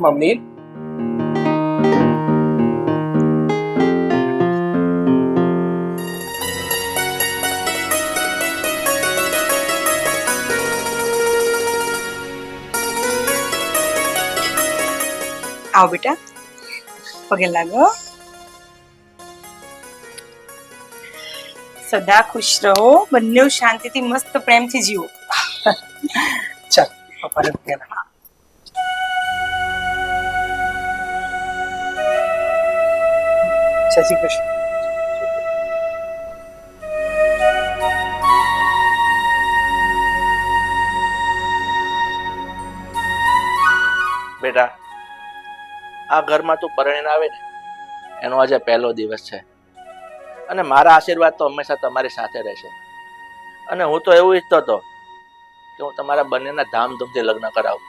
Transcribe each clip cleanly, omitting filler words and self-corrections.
Mummy, આવો બેટા, પગે લાગો. સદા ખુશ રહો, બંને શાંતિથી મસ્ત પ્રેમથી જીવો. ચાલ પપ્પાને પગે લાગ. જય શ્રી કૃષ્ણ. બેટા, આ ઘરમાં તું પરણીને આવે ને એનો આજે પહેલો દિવસ છે અને મારા આશીર્વાદ તો હંમેશા તમારી સાથે રહેશે. અને હું તો એવું ઈચ્છતો હતો કે હું તમારા બંનેના ધામધૂમથી લગ્ન કરાવું,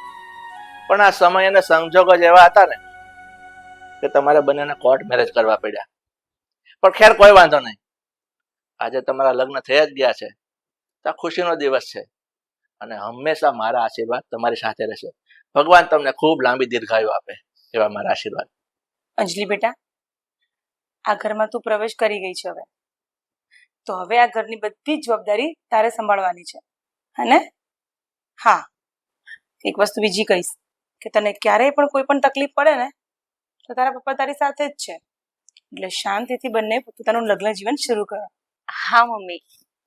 પણ આ સમય અને સંજોગો જ એવા હતા ને કે તમારે બંનેને કોર્ટ મેરેજ કરવા પડ્યા. પણ ખેર, કોઈ વાંધો નહીં, આજે તમારા લગ્ન થઈ જ ગયા છે તો આ ખુશીનો દિવસ છે અને હંમેશા મારા આશીર્વાદ તમારી સાથે રહેશે. ભગવાન તમને ખૂબ લાંબી દીર્ઘાયુ આપે એવા મારા આશીર્વાદ. અંજલિ બેટા, આ ઘરમાં તું પ્રવેશ કરી ગઈ છે. હવે તો હવે આ ઘરની બધી જ જવાબદારી તારે સંભાળવાની છે, હે? હા, એક વસ્તુ બીજી કહીશ કે તને ક્યારેય પણ કોઈ પણ તકલીફ પડે ને તો તારા પપ્પા તારી સાથે જ છે, એટલે શાંતિથી બંને પોતાનું લગ્ન જીવન શરૂ કરો. હા મમ્મી,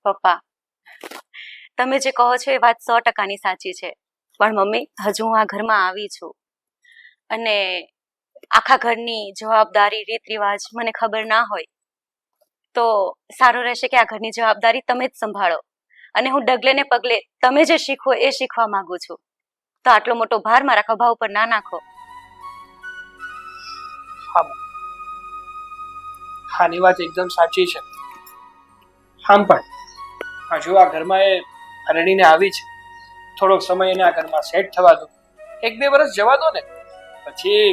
પપ્પા, તમે જે કહો છો એ વાત 100%ની સાચી છે. પણ મમ્મી, હજુ હું આ ઘરમાં આવી છું અને આખા ઘરની જવાબદારી, રીત રિવાજ મને ખબર ના હોય તો સારું રહેશે કે આ ઘરની જવાબદારી તમે જ સંભાળો અને હું ડગલે ને પગલે તમે જે શીખવો એ શીખવા માંગુ છું. તો આટલો મોટો ભાર મારા ખભા ઉપર ના નાખો. આની વાત એકદમ સાચી છે. આમ પણ હજુ આ ઘરમાં એ પરણીને આવી છે, થોડોક સમય એને આ ઘરમાં સેટ થવા દો, 1-2 વર્ષ જવા દો ને, પછી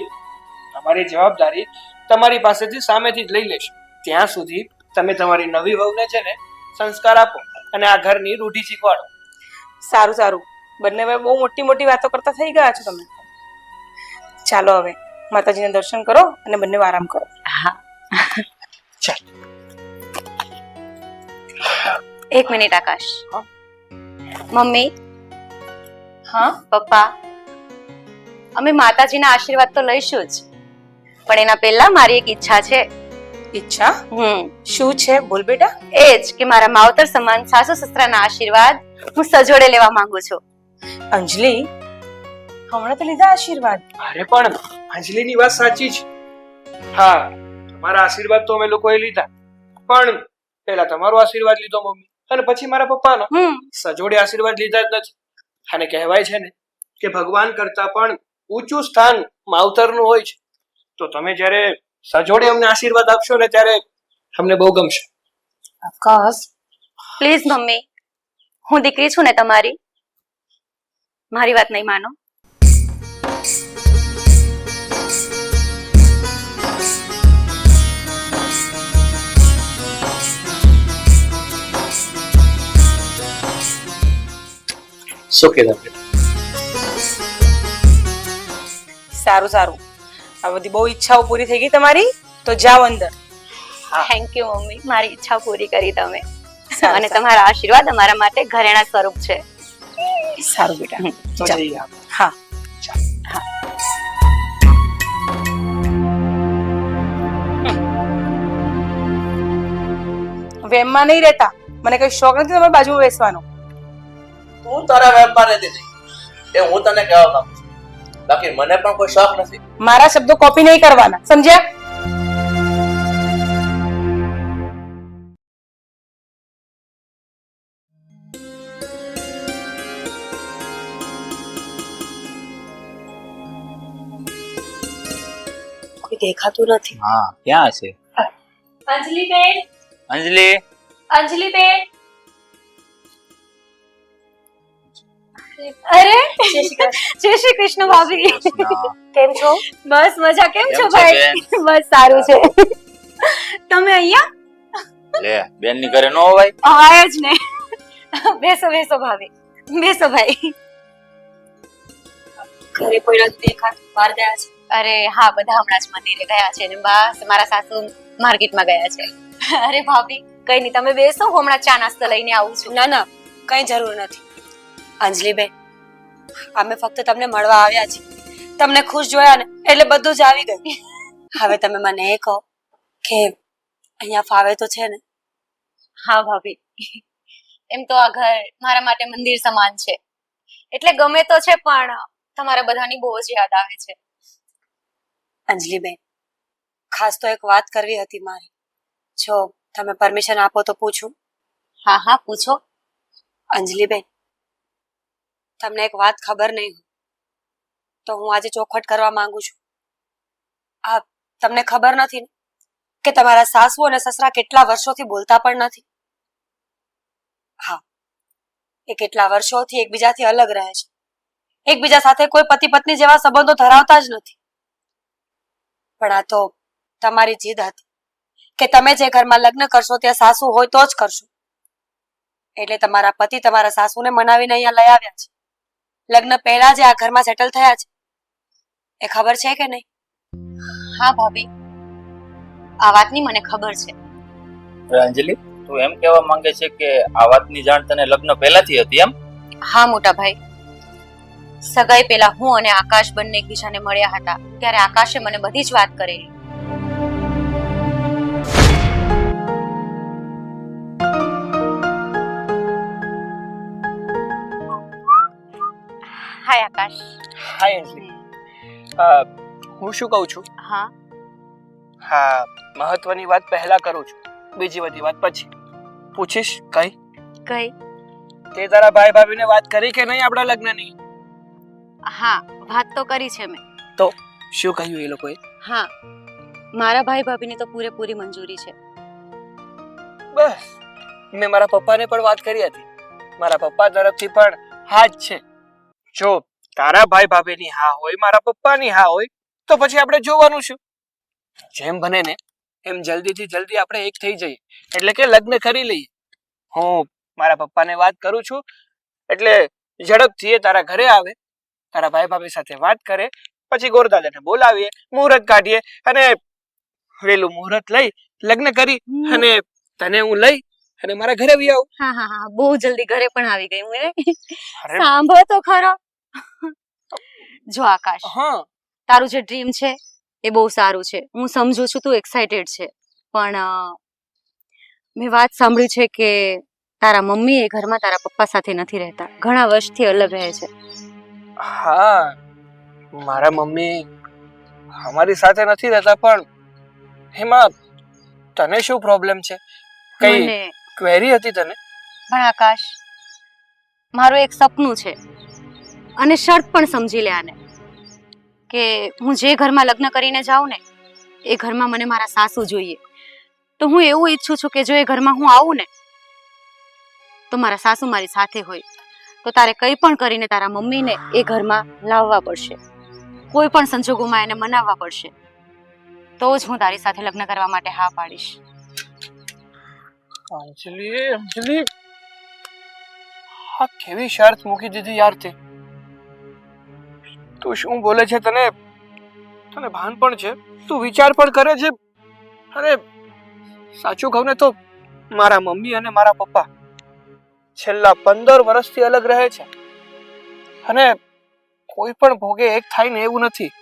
તમારી જવાબદારી તમારી પાસેથી સામેથી જ લઈ લેશે. ત્યાં સુધી તમે તમારી નવી વહુને છે ને સંસ્કાર આપો અને આ ઘરની રૂઢી શીખવાડો. સારું સારું, બંને હવે બહુ મોટી મોટી વાતો કરતા થઈ ગયા છો તમે. ચાલો હવે માતાજીને દર્શન કરો અને બંને આરામ કરો. હા, ચાલ. 1 મિનિટ આકાશ. મમ્મી, હા પપ્પા, અમે માતાજીના આશીર્વાદ તો લઈશું જ, પણ એના પહેલા મારી એક ઈચ્છા છે. ઈચ્છા? શું છે? બોલ બેટા. એ જ કે મારા માવતર સમાન સાસુ સસરાના આશીર્વાદ હું સજોડે લેવા માંગુ છું. અંજલિ, હમણાં તો લીધા આશીર્વાદ. અરે પણ અંજલિની વાત સાચી છે. હા, તમારા આશીર્વાદ તો અમે લોકોએ લીધા, પણ પહેલા તમારો આશીર્વાદ લીધો મમ્મી અને પછી મારા પપ્પાનો. સજોડે આશીર્વાદ લીધા જ નથી. અને કહેવાય છે ને કે ભગવાન કરતા પણ ઊંચું સ્થાન માવતરનું હોય છે. તો તમે જ્યારે સજોડે અમને આશીર્વાદ આપશો ને ત્યારે અમને બહુ ગમશે. આકાશ, પ્લીઝ મમ્મી, હું દીકરી છું ને તમારી, મારી વાત નહીં માનો. શું કીધું? સારું સારું, આ બધી બહુ ઈચ્છાઓ પૂરી થઈ ગઈ તમારી, તો જાઓ અંદર. થેન્ક યુ મમ્મી, મારી ઈચ્છા પૂરી કરી તમે અને તમારા આશીર્વાદ અમારા માટે ઘરેણા સ્વરૂપ છે. સારું બેટા, તો જઈએ આપણે. હા. વેમમાં નહીં રહેતા, મને કઈ શોખ નથી તમારી બાજુમાં બેસવાનો. તું તારા વેપાર નથી એ હું તને કહેવા માંગુ છું, બાકી મને પણ કોઈ શોખ નથી. મારા શબ્દો કોપી નહીં કરવાના, સમજ્યા? કોઈ દેખાતું નથી. હા, ક્યાં છે? અંજલિ બેન, અંજલિ, અંજલિ બેન. અરે જય શ્રી કૃષ્ણ ભાભી. કેમ છો? બસ મજા. કેમ છો કેમ છે ભાઈ? બસ સારું છે. તમે અહીંયા લે બેન ની ઘરે નો હોય આયા જ ને. બેસો બેસો ભાભી, બેસો ભાઈ. ઘરે કોઈ નથી દેખાતું, બહાર ગયા છે. અરે હા, બધા હમણાં જ મંદિરે ગયા છે ને બસ મારા સાસુ માર્કેટમાં ગયા છે. અરે ભાભી કઈ નહીં, તમે બેસો, હું હમણાં ચા નાસ્તો લઈને આવું છું. ના ના, કઈ જરૂર નથી. અંજલિબેન, અમે ફક્ત તમને મળવા આવ્યા છીએ. તમને ખુશ જોયા ને એટલે બધું જ આવી ગયું. હવે તમે મને એ કહો કે અહીંયા ફાવે તો છે ને? હા ભાભી, એમ તો આ ઘર મારા માટે મંદિર સમાન છે, એટલે ગમે તો છે, પણ તમારા બધાની બહુ જ યાદ આવે છે. અંજલિબેન, ખાસ તો એક વાત કરવી હતી મારે. જો તમે પરમિશન આપો તો પૂછું? હા હા પૂછો. અંજલિબેન, તમને એક વાત ખબર નહીં હોય તો હું આજે ચોખવટ કરવા માંગુ છું. આ તમને ખબર નથી ને કે તમારા સાસુ અને સસરા કેટલા વર્ષોથી બોલતા પણ નથી? હા, એ કેટલા વર્ષોથી એકબીજાથી અલગ રહે છે. એકબીજા સાથે કોઈ પતિ પત્ની જેવા સંબંધો ધરાવતા જ નથી. પણ આ તો તમારી જીદ હતી કે તમે જે ઘરમાં લગ્ન કરશો ત્યાં સાસુ હોય તો જ કરશો. એટલે તમારા પતિ તમારા સાસુને મનાવીને અહીંયા લઈ આવ્યા છે. લગ્ન પહેલા જે આ ઘરમાં સેટલ થયા છે, એ ખબર છે કે નહીં? હા ભાભી, આ વાતની મને ખબર છે. અંજલિ તું એમ કહેવા માંગે છે કે આ વાતની જાણ તને લગ્ન પહેલાથી હતી એમ? હા મોટા ભાઈ, સગાઈ પહેલા હું અને આકાશ બંને એકબીજાને મળ્યા હતા ત્યારે આકાશે મને બધી જ વાત કરેલી. હાય આકાશ. હાય અંજલિ. હું શું કહું છું? હા હા, મહત્વની વાત પહેલા કરું છું, બીજી બધી વાત પછી. પૂછીશ કઈ? કઈ? તે તારા ભાઈ ભાભીને વાત કરી કે નહીં આપણા લગ્નની? હા, વાત તો કરી છે મેં. તો શું કહ્યું એ લોકોએ? હા, મારા ભાઈ ભાભીની તો પૂરેપૂરી મંજૂરી છે. બસ, મેં મારા પપ્પાને પણ વાત કરી હતી. મારા પપ્પા તરફથી પણ હા જ છે. જો તારા ભાઈ ભાભીની હા હોય, મારા પપ્પાની હા હોય, તો પછી આપણે જોવાનું શું? જેમ બને ને એમ જલ્દીથી જલ્દી આપણે એક થઈ જઈએ, એટલે કે લગ્ન કરી લઈએ. હું મારા પપ્પાને વાત કરું છું, એટલે ઝડપથી એ તારા ઘરે આવે, તારા ભાઈ ભાભી સાથે વાત કરે, પછી ગોરદાદાને બોલાવીએ, મુહૂર્ત કાઢીએ અને વેલું મુહૂર્ત લઈ લગ્ન કરી અને તને હું લઈ અને મારા ઘરે આવી આવું. હા હા હા, બહુ જલ્દી ઘરે પણ આવી ગઈ હું. અરે સાંભળો તો ખરો. જો આકાશ, હા, તારું જે ડ્રીમ છે એ બહુ સારું છે, હું સમજુ છું તું એક્સાઇટેડ છે, પણ મેં વાત સાંભળી છે કે તારા મમ્મી એ ઘરમાં તારા પપ્પા સાથે નથી રહેતા, ઘણા વર્ષથી અલગ રહે છે. હા, મારા મમ્મી અમારી સાથે નથી રહેતા, પણ એમાં તને શું પ્રોબ્લેમ છે? કઈ મને ક્વેરી હતી તને? પણ આકાશ, મારું એક સપનું છે અને શરત પણ સમજી લે આને, કે હું જે ઘરમાં લગ્ન કરીને જાઉં ને એ ઘરમાં મને મારા સાસુ જોઈએ. તો હું એવું ઈચ્છું છું કે જો એ ઘરમાં હું આવું ને તો મારા સાસુ મારી સાથે હોય. તો તારે કંઈ પણ કરીને તારા મમ્મીને એ ઘરમાં લાવવા પડશે, કોઈ પણ સંજોગોમાં એને મનાવવા પડશે, તો જ હું તારી સાથે લગ્ન કરવા માટે હા પાડીશ. અંજલિ, અંજલિ, હા કેવી શરત મૂકી દીધી યાર તે. તું શું બોલે છે? તને ભાન પણ છે? તું વિચાર પણ કરે છે? અરે સાચું કહું ને તો મારા મમ્મી અને મારા પપ્પા છેલ્લા 15 વર્ષથી અલગ રહે છે અને કોઈ પણ ભોગે એક થાય ને એવું નથી.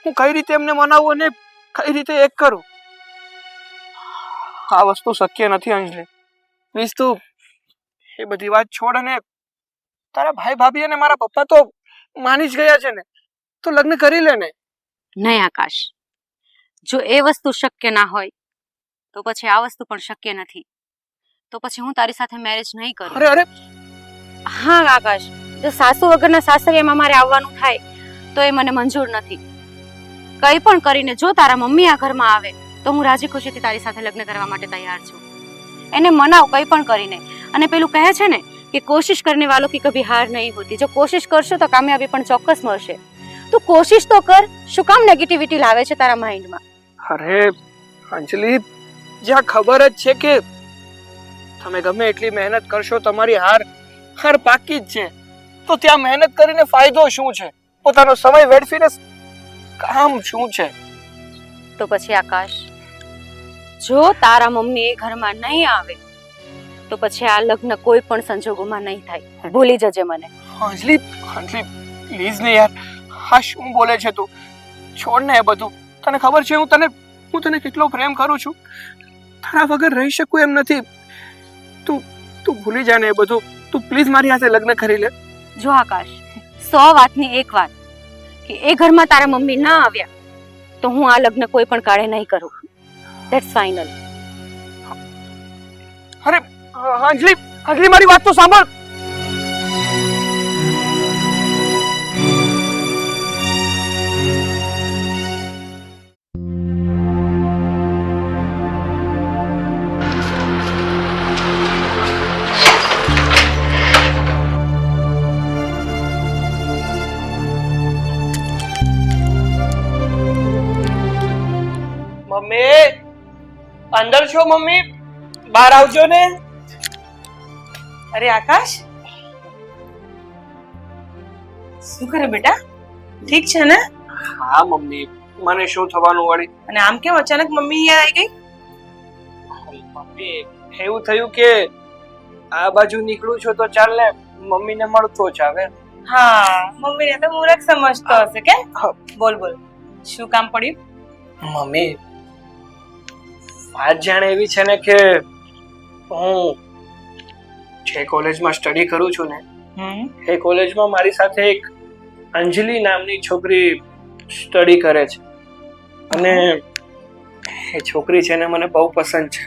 હું કઈ રીતે એમને મનાવું અને કઈ રીતે એક કરું? આ વસ્તુ શક્ય નથી અંજલિ. પ્લીઝ તું એ બધી વાત છોડ અને તારા ભાઈ ભાભી અને મારા પપ્પા તો માની જ ગયા છે ને, તો લગ્ન કરી લે ને. નહીં આકાશ, જો એ વસ્તુ શક્ય ના હોય તો પછી આ વસ્તુ પણ શક્ય નથી. તો પછી હું તારી સાથે મેરેજ નહીં કરું. અરે અરે, હા આકાશ, જો સાસુ વગરના સાસરિયામાં મારે આવવાનું થાય તો એ મને મંજૂર નથી. કંઈ પણ કરીને જો તારા મમ્મી આ ઘરમાં આવે તો હું રાજી ખુશીથી તારી સાથે લગ્ન કરવા માટે તૈયાર છું. એને મનાવ કંઈ પણ કરીને. અને પેલું કહે છે ને कि कोशिश करने वालों की कभी हार नहीं होती। जो कोशिश करशो तो कामयाबी पण ચોક્કસ મળશે। તું કોશિશ તો કર, શું કામ નેગેટિવિટી લાવે છે તારા માઇન્ડમાં? અરે અંજલિ, જ્યાં ખબર જ છે કે તમે ગમે એટલી મહેનત કરશો તમારી હાર પાકી જ છે, તો ત્યાં મહેનત કરીને ફાયદો શું છે? પોતાનો સમય વેડફીને કામ શું છે? તો પછી આકાશ, જો તારા મમ્મી એ ઘરમાં નહીં આવે તો પછી આ લગ્ન કોઈ પણ સંજોગોમાં નહીં થાય, ભૂલી જજે મને। અંજલિ પ્લીઝ ને યાર, હા શું બોલે છે તું? છોડ ને એ બધું, તને ખબર છે હું તને કેટલો પ્રેમ કરું છું, તારા વગર રહી શકું એમ નથી। તું ભૂલી જા ને એ બધું, તું પ્લીઝ મારી સાથે લગ્ન કરી લે। જો આકાશ, 100 વાતની એક વાત કે એ ઘરમાં તારા મમ્મી ના આવ્યા તો હું આ લગ્ન કોઈ પણ કાળે નહીં કરું, ધેટ્સ ફાઇનલ। અરે અંજલિ મારી વાત તો સાંભળ। મમ્મી, અંદર છો મમ્મી? બહાર આવજો ને। અરે આકાશ, શું કરે બેટા? ઠીક છે ને? હા મમ્મી, મને શું થવાનું વળી? અને આમ કેમ અચાનક મમ્મી અહીંયા આવી ગઈ? મમ્મી, એવું થયું કે આ બાજુ નીકળું છું તો ચાલ ને મમ્મીને મળતો જ આવે। હા, મમ્મીને તો મૂર્ખ સમજતો હશે કે? બોલ શું કામ પડ્યું? મમ્મી, વાત જાણે એવી છે ને કે હું જે કોલેજમાં સ્ટડી કરું છું ને, એ કોલેજમાં મારી સાથે એક અંજલિ નામની છોકરી સ્ટડી કરે છે, અને એ છોકરી છે ને મને બહુ પસંદ છે।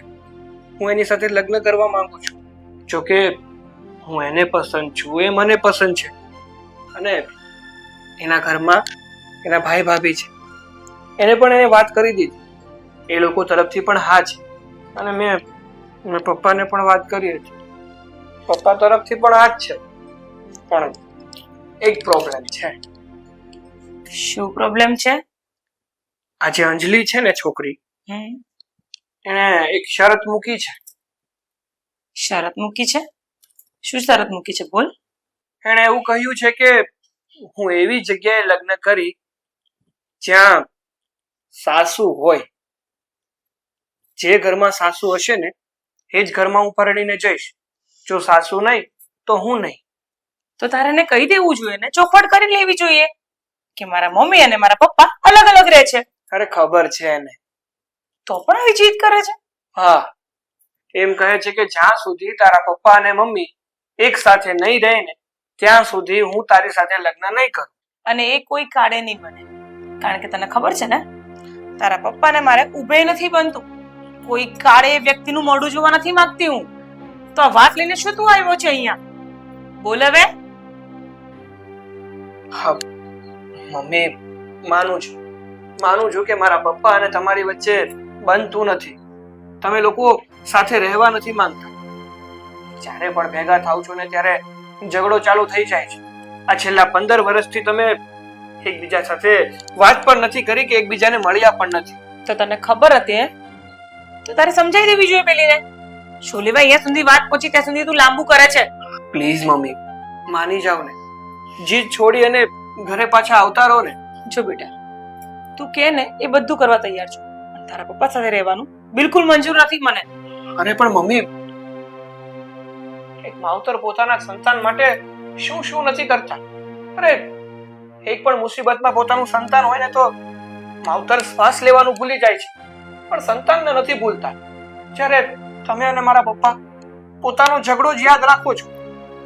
હું એની સાથે લગ્ન કરવા માંગુ છું, જોકે હું એને પસંદ છું, એ મને પસંદ છે, અને એના ઘરમાં એના ભાઈ ભાભી છે, એને પણ એને વાત કરી દીધી, એ લોકો તરફથી પણ હા છે, અને મેં પપ્પાને પણ વાત કરી હતી, પપ્પા તરફથી પણ હા જ છે, પણ એક પ્રોબ્લેમ છે। શું પ્રોબ્લેમ છે? આ જે અંજલિ છે ને છોકરી, એને એક શરત મૂકી છે। શરત મૂકી છે? શું શરત મૂકી છે? બોલ। એણે એવું કહ્યું છે કે હું એવી જગ્યાએ લગ્ન કરી જ્યાં સાસુ હોય, જે ઘરમાં સાસુ હશે ને એ જ ઘરમાં હું પરણીને જઈશ, જો સાસુ નહીં તો હું નહીં। તો તારે એને કહી દેવું જોઈએ ને, ચોખવટ કરી લેવી જોઈએ કે મારા મમ્મી અને મારા પપ્પા અલગ અલગ રહે છે। અરે ખબર છે એને, તો પણ આવી જીદ કરે છે। હા, એમ કહે છે કે જ્યાં સુધી તારા પપ્પા અને મમ્મી એક સાથે નહીં રહે ને ત્યાં સુધી હું તારી સાથે લગ્ન નહીં કરું। અને એ કોઈ કાળે નહીં બને, કારણ કે તને ખબર છે ને, તારા પપ્પાને મારે ઉભે નથી બનતું, કોઈ કાળે એ વ્યક્તિનું મોઢું જોવા નથી માંગતી હું। તો આ વાત લઈને શું તું આવ્યો છે અહીંયા? બોલ હવે। હા મમ્મી, માનું છું કે મારા પપ્પા અને તમારી વચ્ચે બનતું નથી, તમે લોકો સાથે રહેવા નથી માંગતા, જ્યારે પણ ભેગા થાવ છો ને ત્યારે ઝઘડો ચાલુ થઈ જાય છે। આ છેલ્લા 15 વર્ષથી તમે એકબીજા સાથે વાત પણ નથી કરી કે એકબીજાને મળ્યા પણ નથી। તો તને ખબર હતી હે? તો તારે સમજાઈ દેવી જોઈએ પેલીને। શું લેવા અહીંયા સુધી વાત પહોંચી ત્યાં સુધી તું લાંબુ કરે છે? પ્લીઝ મમ્મી, માની જાવ ને, જીદ છોડી અને ઘરે પાછા આવતા રહો ને। જો બેટા, તું કે ને એ બધું કરવા તૈયાર છું, પણ તારા પપ્પા સાથે રહેવાનું બિલકુલ મંજૂર નથી મને। અરે પણ મમ્મી, એક માવતર પોતાના સંતાન માટે શું નથી કરતા? અરે એક પણ મુસીબતમાં પોતાનું સંતાન હોય ને તો માવતર શ્વાસ લેવાનું ભૂલી જાય છે, પણ સંતાનને નથી ભૂલતા। જ્યારે તમે અને મારા પપ્પા પોતાનો ઝઘડો જ યાદ રાખો છો,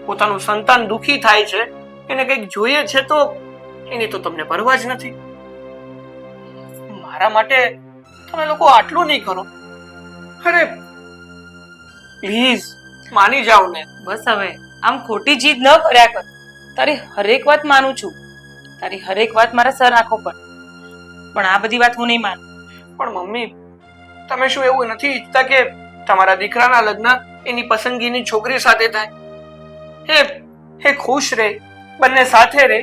પોતાનું સંતાન દુખી થાય છે, એને કંઈક જોઈએ છે તો એની તો તમને પરવા જ નથી। મારા માટે તમે લોકો આટલું નહીં કરો। અરે પ્લીઝ માની જાઓ ને। બસ હવે આમ ખોટી જીદ ન કર્યા કર। તારી હરેક વાત માનું છું, તારી હરેક વાત મારા સર આંખો પર, પણ આ બધી વાત હું નહીં માનું। પણ મમ્મી, તમે શું એવું નથી ઈચ્છતા કે તમારા દીકરાના લગ્ન એની પસંદગીની છોકરી સાથે થાય? એ ખુશ રહે, બંને સાથે રહે.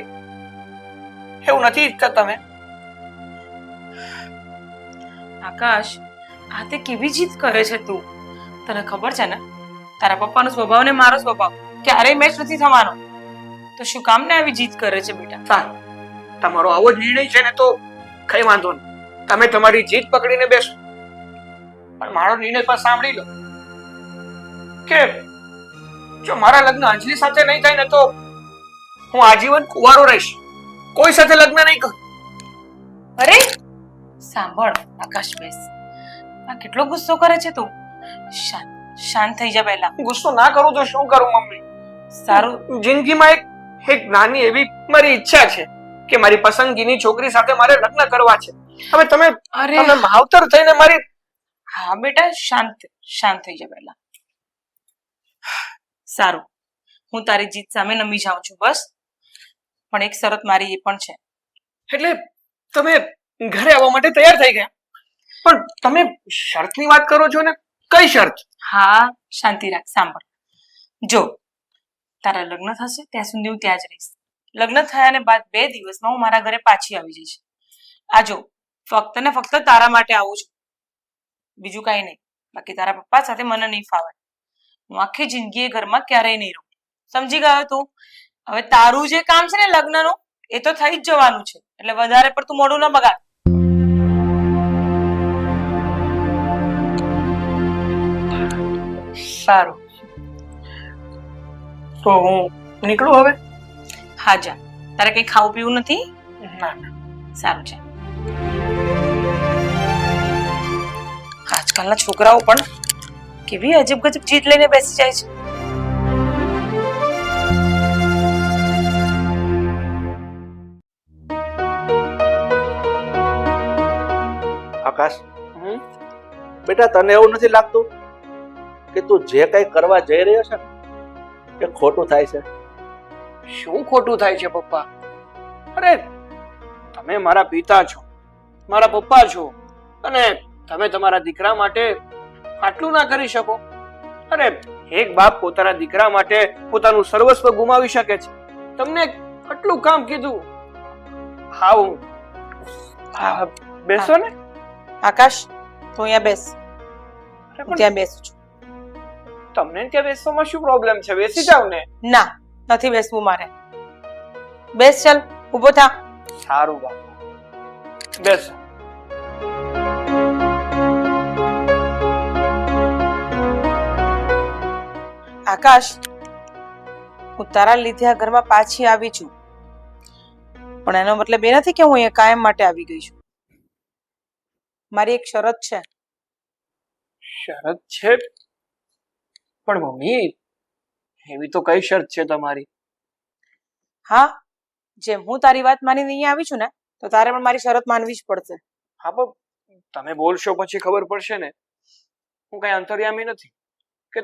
એવું નથી ઈચ્છતા તમે? આકાશ, આ તે કેવી જીદ કરે છે તું? તને ખબર છે ને તારા પપ્પાનો સ્વભાવ ને મારો સ્વભાવ ક્યારેય મેચ નથી થવાનો. તો શું કામ ને આવી જીદ કરે છે બેટા? સારું, તમારો આવો જ નિર્ણય છે ને તો કઈ વાંધો નહીં. તમે તમારી જીદ પકડીને બેસો, પણ મારો નિર્ણય પણ સાંભળી લો કે જો મારા લગ્ન અંજલિ સાથે નહીં થાય ને તો હું આજીવન કુંવારો રહીશ. કોઈ સાથે લગ્ન નહીં કરું. અરે સાંભળ આકાશ, બેસ. આ કેટલો ગુસ્સો કરે છે તું? શાંત થઈ જા પહેલા. ગુસ્સો ના કરું તો શું કરું મમ્મી? સારું, જિંદગીમાં એક નાની એવી મારી ઈચ્છા છે કે મારી પસંદગીની છોકરી સાથે મારે લગ્ન કરવા છે. હવે તમે માવતર થઈને મારી... હા બેટા, શાંત થઈ જા પહેલા. સારું, હું તારી જીત સામે નમી જાઉં છું બસ. પણ એક શરત મારી એ પણ છે. એટલે તમે ઘરે આવવા માટે તૈયાર થઈ ગયા, પણ તમે શરતની વાત કરો છો ને? કઈ શરત? હા, શાંતિ રાખ, સાંભળ. જો તારા લગ્ન થશે ત્યાં સુધી હું ત્યાં જ રહીશ. લગ્ન થયાને બાદ 2 દિવસમાં હું મારા ઘરે પાછી આવી જઈશ. આ જો, ફક્ત ને ફક્ત તારા માટે આવું છું, બીજું કાંઈ નહીં. બાકી તારા પપ્પા સાથે મને નહીં ફાવે. હું આખી જિંદગી એ ઘરમાં ક્યારેય નહીં રહું. સમજી ગયો તું? હવે તારું જે કામ છે ને લગ્નનું, એ તો થઈ જ જવાનું છે, એટલે વધારે પડતું મોડું ન બગાડ. સારું, તો હું નીકળું હવે? હા જા. તારે કઈ ખાવું પીવું નથી? ના. સારું છે. આજકાલના છોકરાઓ પણ કેવી અજબ ગજબ જીત લઈને બેસી જાય છે. આકાશ, બેટા તને એવું નથી લાગતું કે તું જે કઈ કરવા જઈ રહ્યો છે ને એ ખોટું થાય છે? શું ખોટું થાય છે પપ્પા? અરે તમે મારા પિતા છો, મારા પપ્પા છો, અને તમે તમારા દીકરા માટે આટલું ના કરી શકો? અરે એક બાપ પોતાના દીકરા માટે પોતાનું સર્વસ્વ ગુમાવી શકે છે. તમને આટલું કામ કીધું. હા, બેસો ને. આકાશ, તું અહીંયા બેસ. હું ત્યાં બેસું છું. તમને ત્યાં બેસવામાં શું પ્રોબ્લેમ છે? બેસી જાવ ને. ના, નથી બેસવું મારે. બેસ, ચાલ, ઊભો થા. સારું બાપુ, બેસો. આકાશ, હું તારા લીધે આ ઘરમાં પાછી આવી છું, પણ એનો મતલબ એ નથી કે હું અહીંયા કાયમ માટે આવી ગઈ છું. મારી એક શરત છે. શરત છે? પણ મમ્મી, એવી તો કઈ શરત છે તમારી? હા, જેમ હું તારી વાત માનીને અહીંયા આવી છું ને, તો તારે પણ મારી શરત માનવી જ પડશે. હા, પણ તમે બોલશો પછી ખબર પડશે ને. હું કઈ અંતર્યામી નથી કે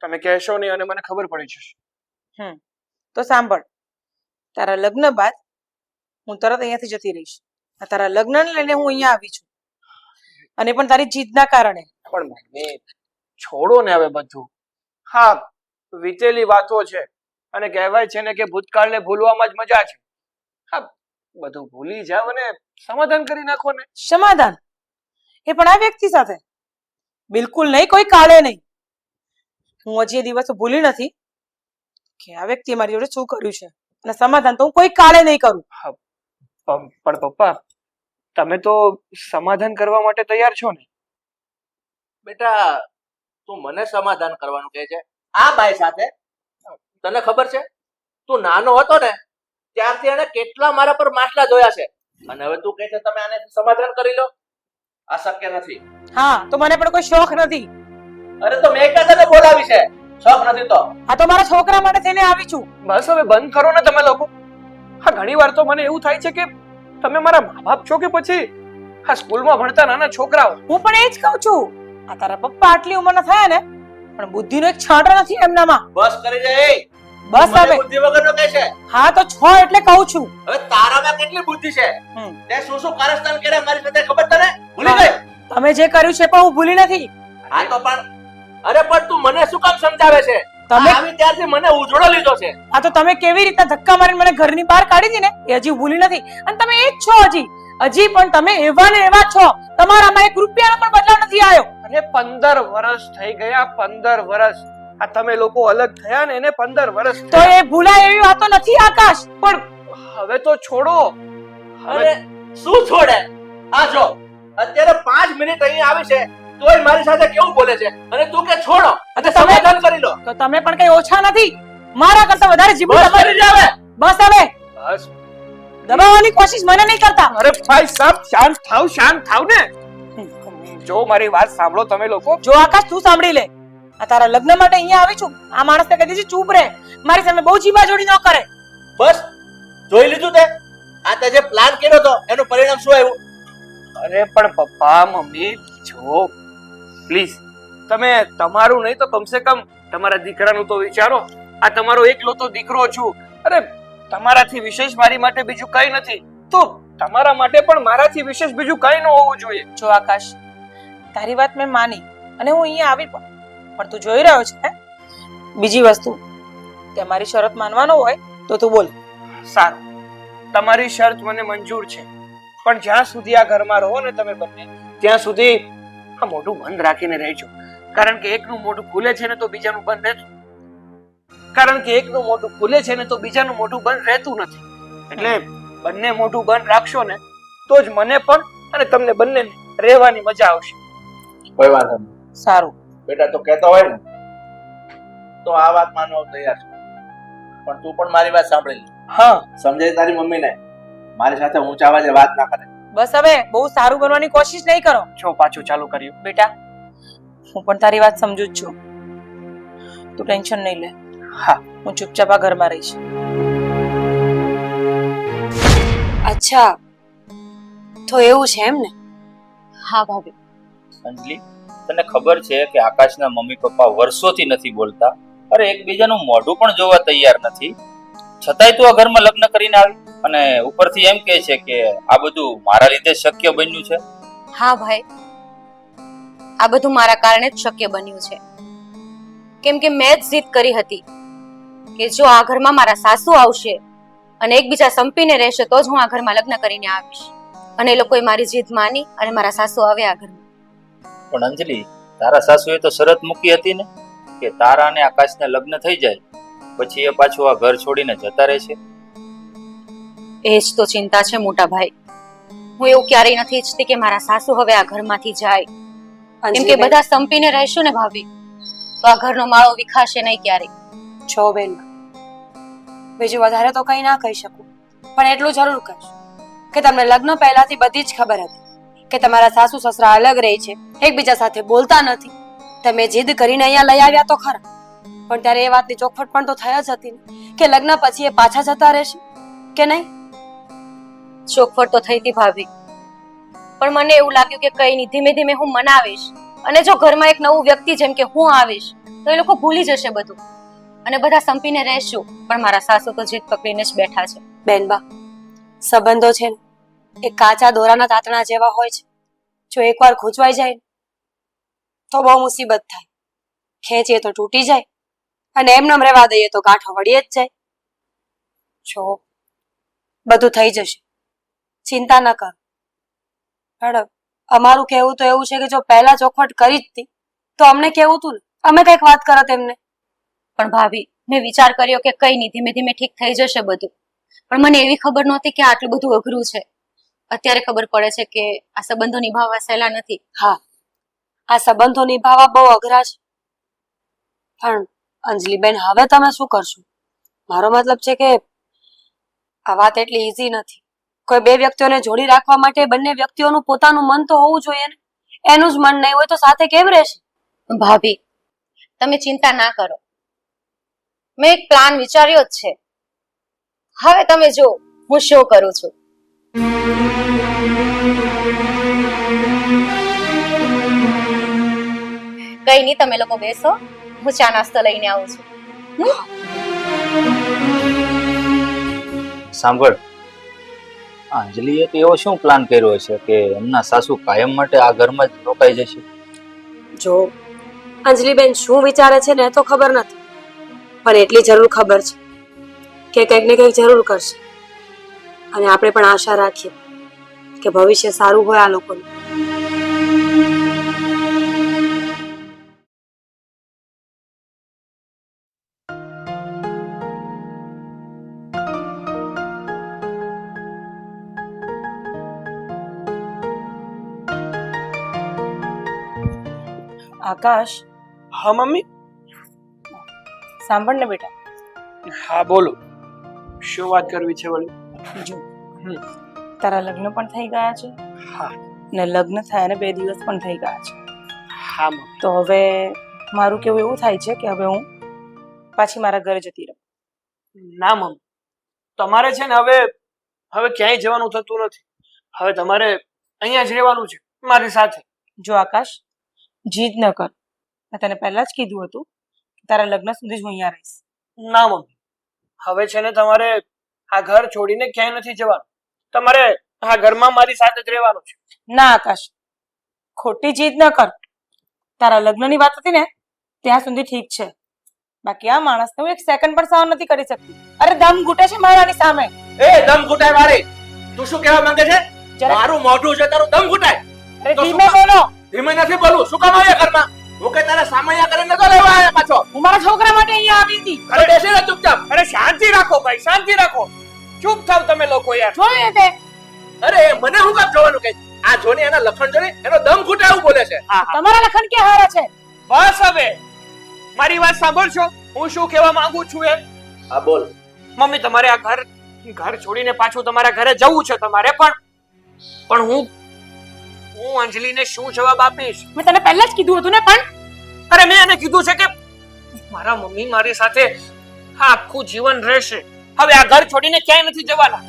તમે કહેશો નહીં અને મને ખબર પડી જશે. તો સાંભળ, તારા લગ્ન બાદ હું તરત અહીંયાથી જતી રહીશ. તારા લગ્નને લઈને હું અહીંયા આવી છું, અને પણ તારી જીદના કારણે. પણ મમ્મી, છોડો ને હવે બધું. હા, વીતેલી વાતો છે, અને કહેવાય છે ને કે ભૂતકાળને ભૂલવામાં જ મજા છે. હા, બધું ભૂલી જાવ અને સમાધાન કરી નાખો ને. સમાધાન? એ પણ આ વ્યક્તિ સાથે? બિલકુલ નહીં, કોઈ કાળે નહીં. હું હજી એ દિવસો ભૂલી નથી કે આ વ્યક્તિએ મારી જોડે શું કર્યું છે, અને સમાધાન તો હું કોઈ કાળે નહીં કરું. પણ પપ્પા, તમે તો સમાધાન કરવા માટે તૈયાર છો ને? બેટા તું મને સમાધાન કરવાનું કહે છે આ બાઈ સાથે? તને ખબર છે તું નાનો હતો ને ત્યારથી એને કેટલા મારા પર માછલા જોયા છે, અને હવે તું કહે છે તમે આને સમાધાન કરી લો? આ શક્ય નથી. હા, તો મને પણ કોઈ શોખ નથી. અરે તો મેં ક્યાં તને બોલાવી છે? શોખ નથી તો આ તો મારા છોકરા માટે થઈને આવી છું. બસ હવે બંધ કરો ને તમે લોકો. હા, ઘણી વાર તો મને એવું થાય છે કે તમે મારા મા બાપ છો કે પછી આ સ્કૂલમાં ભણતા નાના છોકરાઓ. હું પણ એ જ કહું છું. આ તારા પપ્પા આટલી ઉંમરના થયા ને, પણ બુદ્ધિનો એક છાંટો નથી એમનામાં. બસ કરી દે. બસ હવે. બુદ્ધિ વગરનો કહે છે? હા, તો છો એટલે કહું છું. હવે તારામાં કેટલી બુદ્ધિ છે? તે શું શું કારસ્તાન કર્યા મારી સાથે ખબર તને? ભૂલી ગઈ? તમે જે કર્યું છે પણ હું ભૂલી નથી. હા તો પણ અરે પણ તું મને શું કામ સમજાવે છે? તમે આવી ત્યારથી મને ઉજળો લીધો છે. આ તો તમે કેવી રીતે ધક્કા મારીને મને ઘરની બહાર કાઢી હતી ને એ હજી ભૂલી નથી. અને તમે એ જ છો હજી પણ તમે એવા ને એવા છો. તમારામાં 1 રૂપિયાનો પણ બદલાવ નથી આવ્યો. અરે 15 વર્ષ થઈ ગયા, 15 વર્ષ. આ તમે લોકો અલગ થયા ને એને 15 વર્ષ તો એ ભૂલાય એવી વાતો નથી આકાશ. પણ હવે તો છોડો. અરે શું છોડે? આ જો અત્યારે 5 મિનિટ અહીં આવી છે તોય મારી સાથે કેવું બોલે છે અને તું કે છોડો અને સમાધાન કરી લો. તો તમે પણ કઈ ઓછા નથી. મારા કરતા વધારે જીભું બસ તમારી કરી જાવે. બસ હવે બસ. દબાવવાની કોશિશ મને નહીં કરતા. અરે ભાઈ સાહેબ શાંત થાવ ને. જો મારી વાત સાંભળો તમે લોકો. જો આકાશ તું સાંભળી લે. આ તારા લગ્ન માટે અહીંયા આવી છું. આ માણસને કહી દેજે ચૂપ રહે. મારી સામે બહુ જીભા જોડી ન કરે. બસ જોઈ લીધું તે? આ તે જે પ્લાન કર્યો તો એનું પરિણામ શું આવ્યું? અરે પણ પપ્પા મમ્મી જો પ્લીઝ તમે તમારું નહીં તો કમસે કમ તમારા દીકરાનું તો વિચારો. આ તમારો એકલો તો દીકરો છું. અરે તમારાથી વિશેષ મારી માટે બીજું કઈ નથી. તો તમારા માટે પણ મારાથી વિશેષ બીજું કઈ ન હોવું જોઈએ. જો આકાશ તારી વાત મેં માની અને હું અહીંયા આવી પણ તું જોઈ રહ્યો છે બીજી વસ્તુ તે મારી શરત માનવાનો હોય તો તું બોલ. સારું, તમારી શરત મને મંજૂર છે પણ જ્યાં સુધી આ ઘરમાં રહો ને તમે બંને ત્યાં સુધી આ મોઢું બંધ રાખીને રહેજો. કારણ કે એકનું મોઢું ખુલે છે ને તો બીજાનું બંધ રહેતું નથી. એટલે બંને મોઢું બંધ રાખશો ને તો જ મને પણ અને તમને બંનેને રહેવાની મજા આવશે. કોઈ વાંધો નહીં. સારું બેટા તો કહેતો હોય ને તો આ વાત માનવા તૈયાર છું. પણ તું પણ મારી વાત સાંભળી લે. હા, સમજાય તારી મમ્મીને મારી સાથે ઊંચા અવાજે વાત ના કરે. બસ હવે બહુ સારું બનવાની કોશિશ નહીં કરો. જો પાછું ચાલુ કર્યું. બેટા હું પણ તારી વાત સમજુ જ છું. તું ટેન્શન નહીં લે. હા, હું ચૂપચાપ આ ઘરમાં રહીશ. અચ્છા તો એવું છે એમ ને? હા ભાભી. અંજલિ, તને ખબર છે કે આકાશના મમ્મી પપ્પા વર્ષોથી નથી બોલતા, અરે એકબીજાનું મોઢું પણ જોવા તૈયાર નથી, છતાંય તું આ ઘરમાં લગ્ન કરીને આવી અને ઉપરથી એમ કહે છે કે આ બધું મારા લીધે શક્ય બન્યું છે. હા ભાઈ, આ બધું મારા કારણે જ શક્ય બન્યું છે. કેમ કે મેં જ જીદ કરી હતી કે જો આ ઘરમાં મારા સાસુ આવશે અને એકબીજા સંપીને રહેશે તો જ હું આ ઘરમાં લગ્ન કરીને આવીશ. અને એ લોકોએ મારી જીદ માની અને મારા સાસુ આવ્યા આ ઘરમાં. પણ અંજલિ, તારા સાસુએ તો શરત મૂકી હતી ને કે તારા અને આકાશને લગ્ન થઈ જાય પછી એ પાછું આ ઘર છોડીને જતા રહેશે. એ જ તો ચિંતા છે મોટા ભાઈ. હું એવું ક્યારેય નથી ઈચ્છતી કે મારા સાસુ હવે આ ઘરમાંથી જાય. કેમ કે બધા સંપીને રહેશું ને ભાભી તો આ ઘરનો માળો વિખાશે નહીં ક્યારેય. છો બેન, બીજું વધારે તો કઈ ના કહી શકું, પણ એટલું જરૂર કહીશ કે તમને લગ્ન પહેલાથી બધી જ ખબર હતી કે તમારા સાસુ સસરા અલગ રહે છે, એકબીજા સાથે બોલતા નથી. તમે જીદ કરીને અહીંયા લઈ આવ્યા તો ખરા, પણ ત્યારે એ વાતની ચોખવટ પણ તો થઈ જ હતી ને કે લગ્ન પછી એ પાછા જતા રહેશે કે નહીં. ચોખવટ તો થઈ હતી ભાભી, પણ મને એવું લાગ્યું કે કઈ નહીં, ધીમે ધીમે હું મનાવીશ અને જો ઘરમાં એક નવું વ્યક્તિ જેમ કે હું આવીશ તો એ લોકો ભૂલી જશે બધું અને બધા સંપીને રહેશું. પણ મારા સાસુ તો જીદ પકડીને જ બેઠા છે. બેનબા, સંબંધો છે ને એ કાચા દોરાના તાતણા જેવા હોય છે. જો એકવાર ખૂંચવાઈ જાય તો બહુ મુસીબત થાય. ખેંચીએ તો તૂટી જાય અને એમનેમ રહેવા દઈએ તો ગાંઠો વળીએ જ જાય. જો બધું થઈ જશે, ચિંતા ન કર. મેડમ, અમારું કહેવું તો એવું છે કે જો પહેલા ચોખવટ કરી જ હતી તો અમને કેવું હતું ને, અમે કઈક વાત કરત એમને. પણ ભાભી, મેં વિચાર કર્યો કે કઈ નહીં, ધીમે ધીમે ઠીક થઈ જશે બધું. પણ મને એવી ખબર નહોતી કે આટલું બધું અઘરું છે. અત્યારે ખબર પડે છે કે આ સંબંધો નિભાવવા સહેલા નથી. હા, આ સંબંધો નિભાવવા બહુ અઘરા છે. પણ અંજલિબેન, હવે તમે શું કરશો? મારો મતલબ છે કે આ વાત એટલી ઈઝી નથી. કોઈ બે વ્યક્તિઓને જોડી રાખવા માટે બંને વ્યક્તિઓનું પોતાનું મન તો હોવું જોઈએ ને. એનું જ મન નહીં હોય તો સાથે કેમ રહેશે? ભાભી, તમે ચિંતા ના કરો, મેં એક પ્લાન વિચાર્યો જ છે. હવે તમે જો હું શું કરું છું. કઈ નહીં, તમે લોકો બેસો, હું ચા નાસ્તો લઈને આવું છું. સાંભળ, અંજલિએ તો એવો શું પ્લાન કર્યો છે કે એમના સાસુ કાયમ માટે આ ઘરમાં જ રોકાઈ જશે? જો અંજલિબેન શું વિચારે છે ને તો ખબર નથી, પણ એટલી જરૂર ખબર છે કે કંઈક ને કંઈક જરૂર કરશે. અને આપણે પણ આશા રાખીએ કે ભવિષ્ય સારું હોય આ લોકોનું. આકાશ, હા મમ્મી. સાંભળ ને બેટા. હા બોલો, શું વાત કરવી છે વળી? જો હમ. તારા લગ્ન પણ થઈ ગયા છે હા ને લગ્ન થયા ને 2 દિવસ પણ થઈ ગયા છે. હા મમ્મી. તો હવે મારું કેવું એવું થાય છે કે હવે હું પાછી મારા ઘરે જતી રહું. ના મમ્મી, તમારે છે ને હવે હવે ક્યાંય જવાનું થતું નથી. હવે તમારે અહીંયા જ રહેવાનું છે મારી સાથે. જો આકાશ, જીદ ન કર. મેં તને પહેલા જ કીધું હતું કે તારા લગ્ન સુધી જ હું અહીંયા રહીશ. ના મમ્મી, હવે છે ને તમારે આ ઘર છોડીને ક્યાંય નથી જવાનું. તમારે આ ઘરમાં મારી સાથે જ રહેવાનું છે. ના આકાશ, ખોટી જીદ ન કર. તારા લગ્નની વાત હતી ને ત્યાં સુધી ઠીક છે, બાકી આ માણસને હું 1 સેકન્ડ પણ સહન નથી કરી શકતી. અરે દમ ઘૂટે છે મારાની સામે. એ દમ ઘૂંટાય મારી, તું શું કહેવા માંગે છે? જરા- મારું મોઢું છે તારું દમ ઘૂંટાય. અરે તો ધીમે શું બોલો. ધીમે નથી બોલું, શું કામ આવ્યા ઘરમાં? હું કઈ તારા સામૈયા કરીને તો લેવા આવ્યા પાછો. હું મારા છોકરા માટે અહીંયા આવી હતી. અરે બેસી રહે ચૂપચાપ. અરે શાંતિ રાખો ભાઈ, શાંતિ રાખો. ચૂપ થાવ તમે લોકો યાર. જોયું તે? અરે મને હું કામ જોવાનું કે આ જોને એના લખણ જોને એનો દમ ઘૂંટાય એવું બોલે છે. તમારા લખન કે હારા છે. બસ હવે મારી વાત સાંભળશો, હું શું કહેવા માંગુ છું એ. હા બોલ. મમ્મી, તમારે આ ઘર છોડીને પાછું તમારા ઘરે જવું છે તમારે, પણ હું અંજલિને શું જવાબ આપીશ? મેં તને પહેલા જ કીધું હતું ને. પણ અરે મેં એને કીધું છે કે મારા મમ્મી મારી સાથે આખું જીવન રહેશે. હવે આ ઘર છોડીને ક્યાંય નથી જવાના.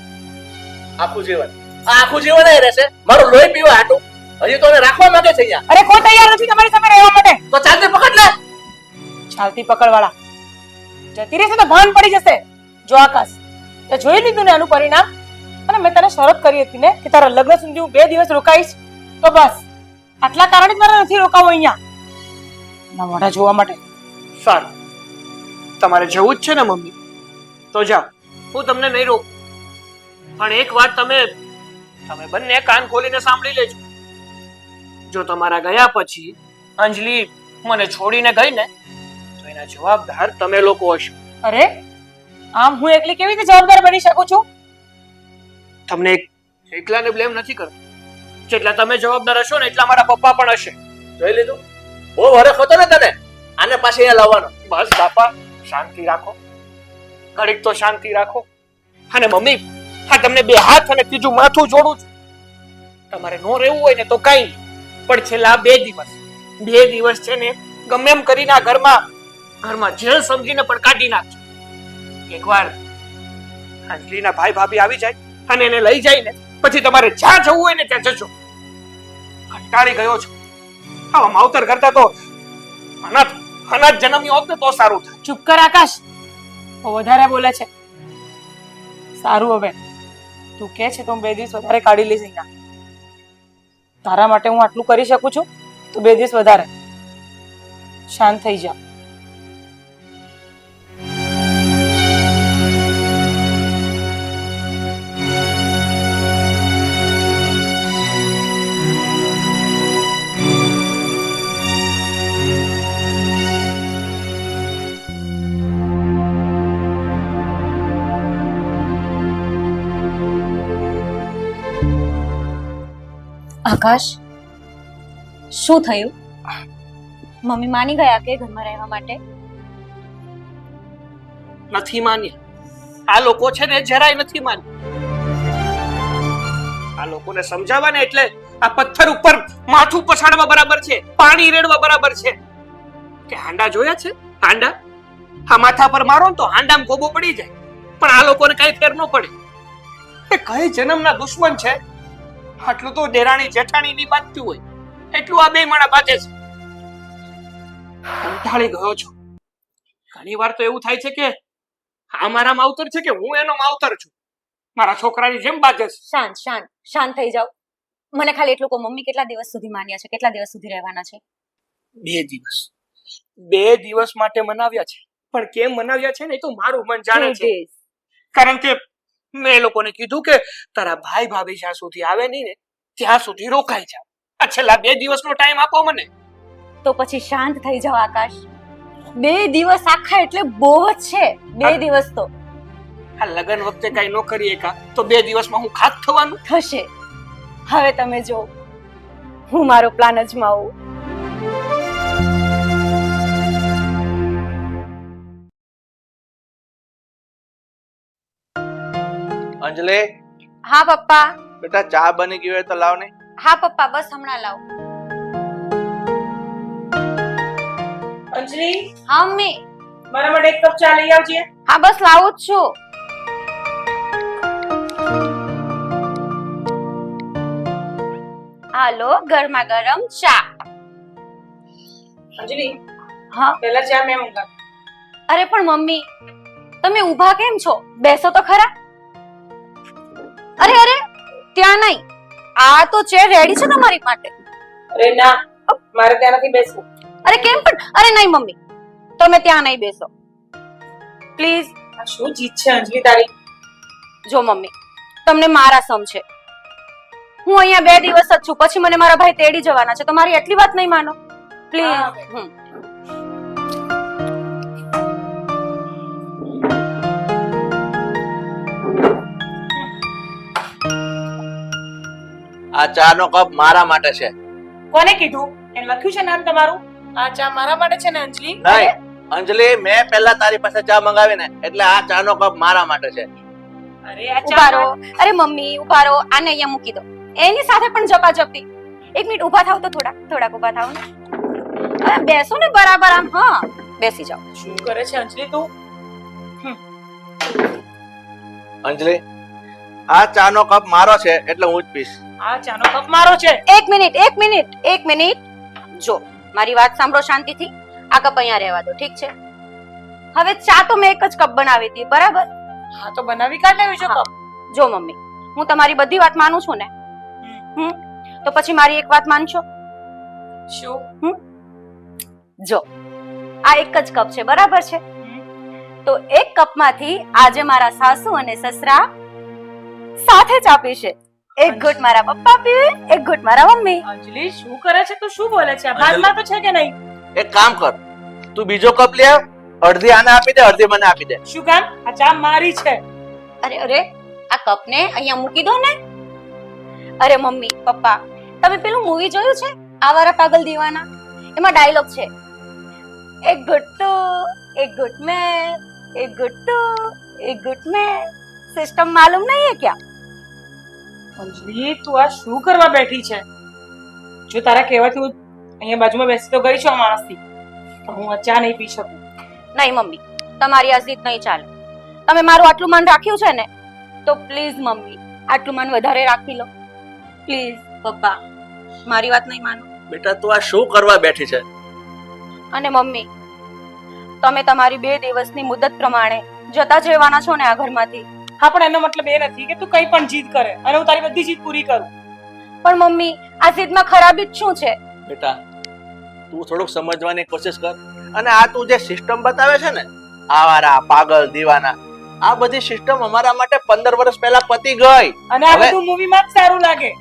આખું જીવન આખું જીવન એ રહેશે? મારું લોહી પીવા હાટું હજી તો એને રાખવા માંગે છે અહીંયા. અરે કોઈ તૈયાર નથી તમારી સામે રહેવા માટે. તો ચાલતી પકડ લે. ચાલતી પકડવાળા જતી રહેશે તો ભાન પડી જશે. જો આકાશ, તે જોઈ લીધું ને આનું પરિણામ. અને મેં તને શરત કરી હતી ને કે તારા લગ્ન સુધી હું 2 દિવસ રોકાઈશ, તો બસ આટલા કારણે જ મારે નથી રોકાવું અહીંયા ના મોઢા જોવા માટે. સારું, તમારે જવું જ છે ને મમ્મી, તો જાઓ, હું તમને નહીં રોકું. પણ એક વાત તમે બંને કાન ખોલીને સાંભળી લેજો. જો તમારા ગયા પછી અંજલિ મને છોડીને ગઈ ને તો એના જવાબદાર તમે લોકો હશો. અરે આમ હું એકલી કેવી રીતે જવાબદાર બની શકું છું? તમને એકલાને બ્લેમ નથી કરતો. જેટલા તમે જવાબદાર હશો ને એટલા મારા પપ્પા પણ હશે. જોઈ લીધું? બહુ હરખ હતો ને તને આને પાછી અહીંયા લાવવાનો. બસ બાપા, શાંતિ રાખો, ઘડીક તો શાંતિ રાખો. અને મમ્મી, હા તમને 2 હાથ અને ત્રીજું માથું જોડું છું. તમારે નો રહેવું હોય ને તો કઈ નહીં, પણ છેલ્લા 2 દિવસ છે ને ગમે એમ કરીને આ ઘરમાં જેલ સમજીને પણ કાઢી નાખજો. એકવાર અંજલિના ભાઈ ભાભી આવી જાય અને એને લઈ જાય ને પછી તમારે જ્યાં જવું હોય ને ત્યાં જજો. કંટાળી ગયો છું આવા માવતર કરતા. તો અનાથ જન્મી હોત ને તો સારું થાય. ચૂપ કર આકાશ, બહુ વધારે બોલે છે. સારું, હવે તું કે છે તો હું 2 દિવસ વધારે કાઢી લઈશ અહીંયા. તારા માટે હું આટલું કરી શકું છું તો 2 દિવસ વધારે. શાંત થઈ જા. આકાશ, શું થયું? મમ્મી માની ગયા કે ઘરમાં રહેવા માટે? નથી માન્યા. આ લોકો છે ને જરાય નથી માન્યા. આ લોકોને સમજાવવા ને એટલે આ પથ્થર ઉપર માથું પછાડવા બરાબર છે, પાણી રેડવા બરાબર છે. કે હાંડા જોયા છે? હાંડા આ માથા પર મારો ને તો હાંડામાં ગોબો પડી જાય, પણ આ લોકોને કઈ ફેર ન પડે. એ કઈ જન્મના દુશ્મન છે. આટલું તો દેરાણી જેઠાણી ની બાજતું હોય એટલું આ 2 માણા બાજે છે. કંટાળી ગયો છું. ઘણી વાર તો એવું થાય છે કે આ મારા માવતર છે કે હું એનો માવતર છું. મારા છોકરાની જેમ બાજે છે. શાંત શાંત શાંત થઈ જાઓ. મને ખાલી એટલું કહો, મમ્મી કેટલા દિવસ સુધી માન્યા છે? કેટલા દિવસ સુધી રહેવાના છે? 2 દિવસ માટે મનાવ્યા છે, પણ કેમ મનાવ્યા છે ને એ તો મારું મન જાણે 3 છે. days. કારણ કે મેં એ લોકોને કીધું કે તારા ભાઈ ભાભી જ્યાં સુધી આવે નહીં ને ત્યાં સુધી રોકાઈ જાવ. આ છેલ્લા 2 દિવસનો ટાઈમ આપો મને. તો પછી શાંત થઈ જાઓ આકાશ. 2 દિવસ આખા એટલે બહુ જ છે. 2 દિવસ તો આ લગન વખતે કઈ ન કરીએ કા તો 2 દિવસમાં હું ખાત થવાનું. થશે. હવે તમે જો હું મારો પ્લાન અજમાવું. અંજલિ, હા પપ્પા. બેટા ચા બની ગઈ હોય તો લાવ ને. હા પપ્પા, બસ હમણાં લાવ. અંજલિ, હા મમ્મી. મારા માટે 1 કપ ચા લઈ આવજે. હા બસ લાવું જ છું. હાલો, ગરમા ગરમ ચા. અંજલિ, હા. પહેલા ચા મેં મંગાવી. અરે પણ મમ્મી, તમે ઊભા કેમ છો? બેસો તો ખરા. અરે અરે, ત્યાં નહીં. આ તો ચેર રેડી છે તમારી માટે. અરે ના, મારે ત્યાં નથી બેસવું. અરે કેમ પણ? અરે નહીં મમ્મી, તમે ત્યાં નહીં બેસો પ્લીઝ. આ શું જીત છે અંજલિ તારી? જો મમ્મી, તમને મારા સમ છે. હું અહીંયા 2 દિવસ જ છું, પછી મને મારા ભાઈ તેડી જવાના છે, તો મારી એટલી વાત નહીં માનો પ્લીઝ. આ ચા નો કપ મારા માટે છે. કોને કીધું? એને લખ્યું છે નામ તમારું? આ ચા મારા માટે છે ને અંજલિ? નહીં અંજલિ, મેં પહેલા તારી પાસે ચા મંગાવી ને એટલે આ ચા નો કપ મારા માટે છે. અરે આ ચા ઉભા રહો. અરે મમ્મી ઉભા રહો, આને અહીંયા મૂકી દો. એની સાથે પણ ઝપાઝપી. 1 મિનિટ ઉભા થાવ તો થોડાક ઉભા થાવ ને. અરે બેસો ને બરાબર આમ. હા બેસી જાઓ. શું કરે છે અંજલિ તું? અંજલિ, આ ચા નો કપ મારો છે એટલે હું જ પીશ. આ ચાનો કપ મારો છે. 1 મિનિટ. જો મારી વાત સાંભળો શાંતિથી. આ કપ અહીંયા રહેવા દો, ઠીક છે? હવે ચા તો મેં 1 જ કપ બનાવી હતી, બરાબર? હા તો બનાવી કાઢ લેવી છે કપ. જો મમ્મી, હું તમારી બધી વાત માનું છું ને. તો પછી મારી એક વાત માનશો? શું? જો આ 1 જ કપ છે, બરાબર છે? તો 1 કપમાંથી આજે મારા સાસુ અને સસરા સાથે ચા પીશે. 1 ઘૂંટ મારા પપ્પા પીવે, 1 ઘૂંટ મારા મમ્મી. અંજલિ શું કરે છે તું? શું બોલે છે? ભાનમાં તો છે કે નહીં? એક કામ કર, તું બીજો કપ લે આવ, અડધી આને આપી દે, અડધી મને આપી દે. શું કામ? આ ચા મારી છે. અરે આ કપને અહીંયા મૂકી દો ને. અરે મમ્મી પપ્પા, તમે પેલું મૂવી જોયું છે આવારા પાગલ દીવાના? એમાં ડાયલોગ છે, 1 ઘૂંટ તું, 1 ઘૂંટ મેં, 1 ઘૂંટ તું, 1 ઘૂંટ મેં. સિસ્ટમ માલુમ નહીં હે ક્યા? અંજલિ તું આ શું કરવા બેઠી છે? જો તારા કહેવાથી હું અહીંયા બાજુમાં બેસી તો ગઈ છું આ માણસથી, પણ હું આ ચા નહીં પી શકું. નહીં મમ્મી, તમારી આ જીદ નહીં ચાલે. તમે મારું આટલું મન રાખ્યું છે ને, તો પ્લીઝ મમ્મી આટલું મન વધારે રાખી લો પ્લીઝ. પપ્પા મારી વાત નહીં માનો. બેટા તું આ શું કરવા બેઠી છે? અને મમ્મી, તમે તમારી 2 દિવસની મુદત પ્રમાણે જતા જ રહેવાના છો ને આ ઘરમાંથી? હા પણ એનો મતલબ એ નથી કે તું કઈ પણ જીદ કરે અને હું તારી બધી જીદ પૂરી કરું. પણ મમ્મી આ જીદમાં ખરાબી જ શું છે? બેટા તું થોડુંક સમજવાની કોશિશ કર. અને આ તું જે સિસ્ટમ બતાવે છે ને, આવારા પાગલ દીવાના, આ બધી સિસ્ટમ અમારા માટે 15 વર્ષ પહેલા પતી ગઈ. અને આ બધું મૂવીમાં જ સારું લાગે.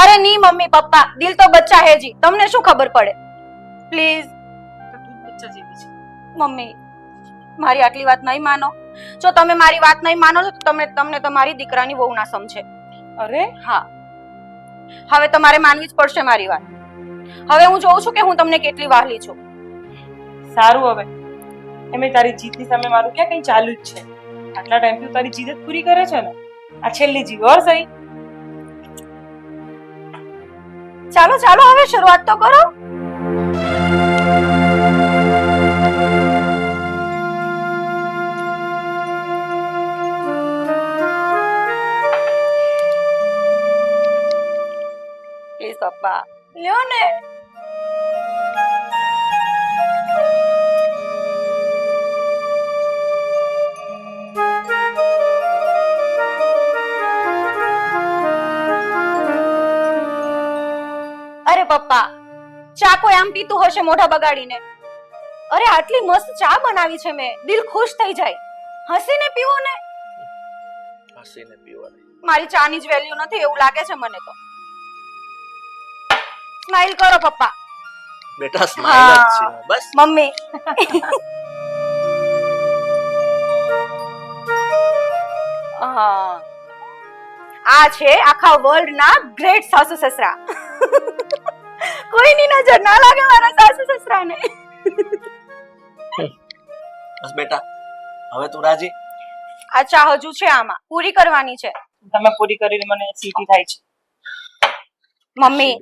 અરે ની મમ્મી પપ્પા, દિલ તો બચ્ચા હે જી, તમને શું ખબર પડે? પ્લીઝ બચ્ચા જેવી છે. મમ્મી મારી આટલી વાત નહીં માનો. જો તમે મારી વાત નહીં માનો તો તમને તમારી દીકરાની વહુ ના સમજે. અરે હા, હવે તમારે માનવી જ પડશે મારી વાત. હવે હું જોઉં છું કે હું તમને કેટલી વહાલી છું. સારું, હવે એમે તારી જીદની સામે મારું ક્યાં કઈ ચાલુ જ છે. આટલા ટાઈમથી તું તારી જીદ જ પૂરી કરે છે ને. આ છેલ્લી જીદ ઓર સહી. ચાલો હવે શરૂઆત તો કરો. પ્લીઝ પપ્પા લ્યો ને. અરે પપ્પા, ચા કોઈ આમ પીતું હશે મોઢા બગાડીને? અરે આટલી મસ્ત ચા બનાવી છે મેં, દિલ ખુશ થઈ જાય. હસીને પીવો ને. હસીને પીવાની. મારી ચાની જ વેલ્યુ નથી એવું લાગે છે મને તો. સ્માઈલ કરો પપ્પા. બેટા સ્માઈલ જ છે બસ. મમ્મી આ છે આખા વર્લ્ડ ના ગ્રેટ સાસુ સસરા. કોઈની નજર ના લાગે મારા સાસુ સસરાને. બસ બેટા હવે તું રાજી? આ ચા હજુ છે, આમાં પૂરી કરવાની છે. તમે પૂરી કરીને મને સીટી થાય છે. મમ્મી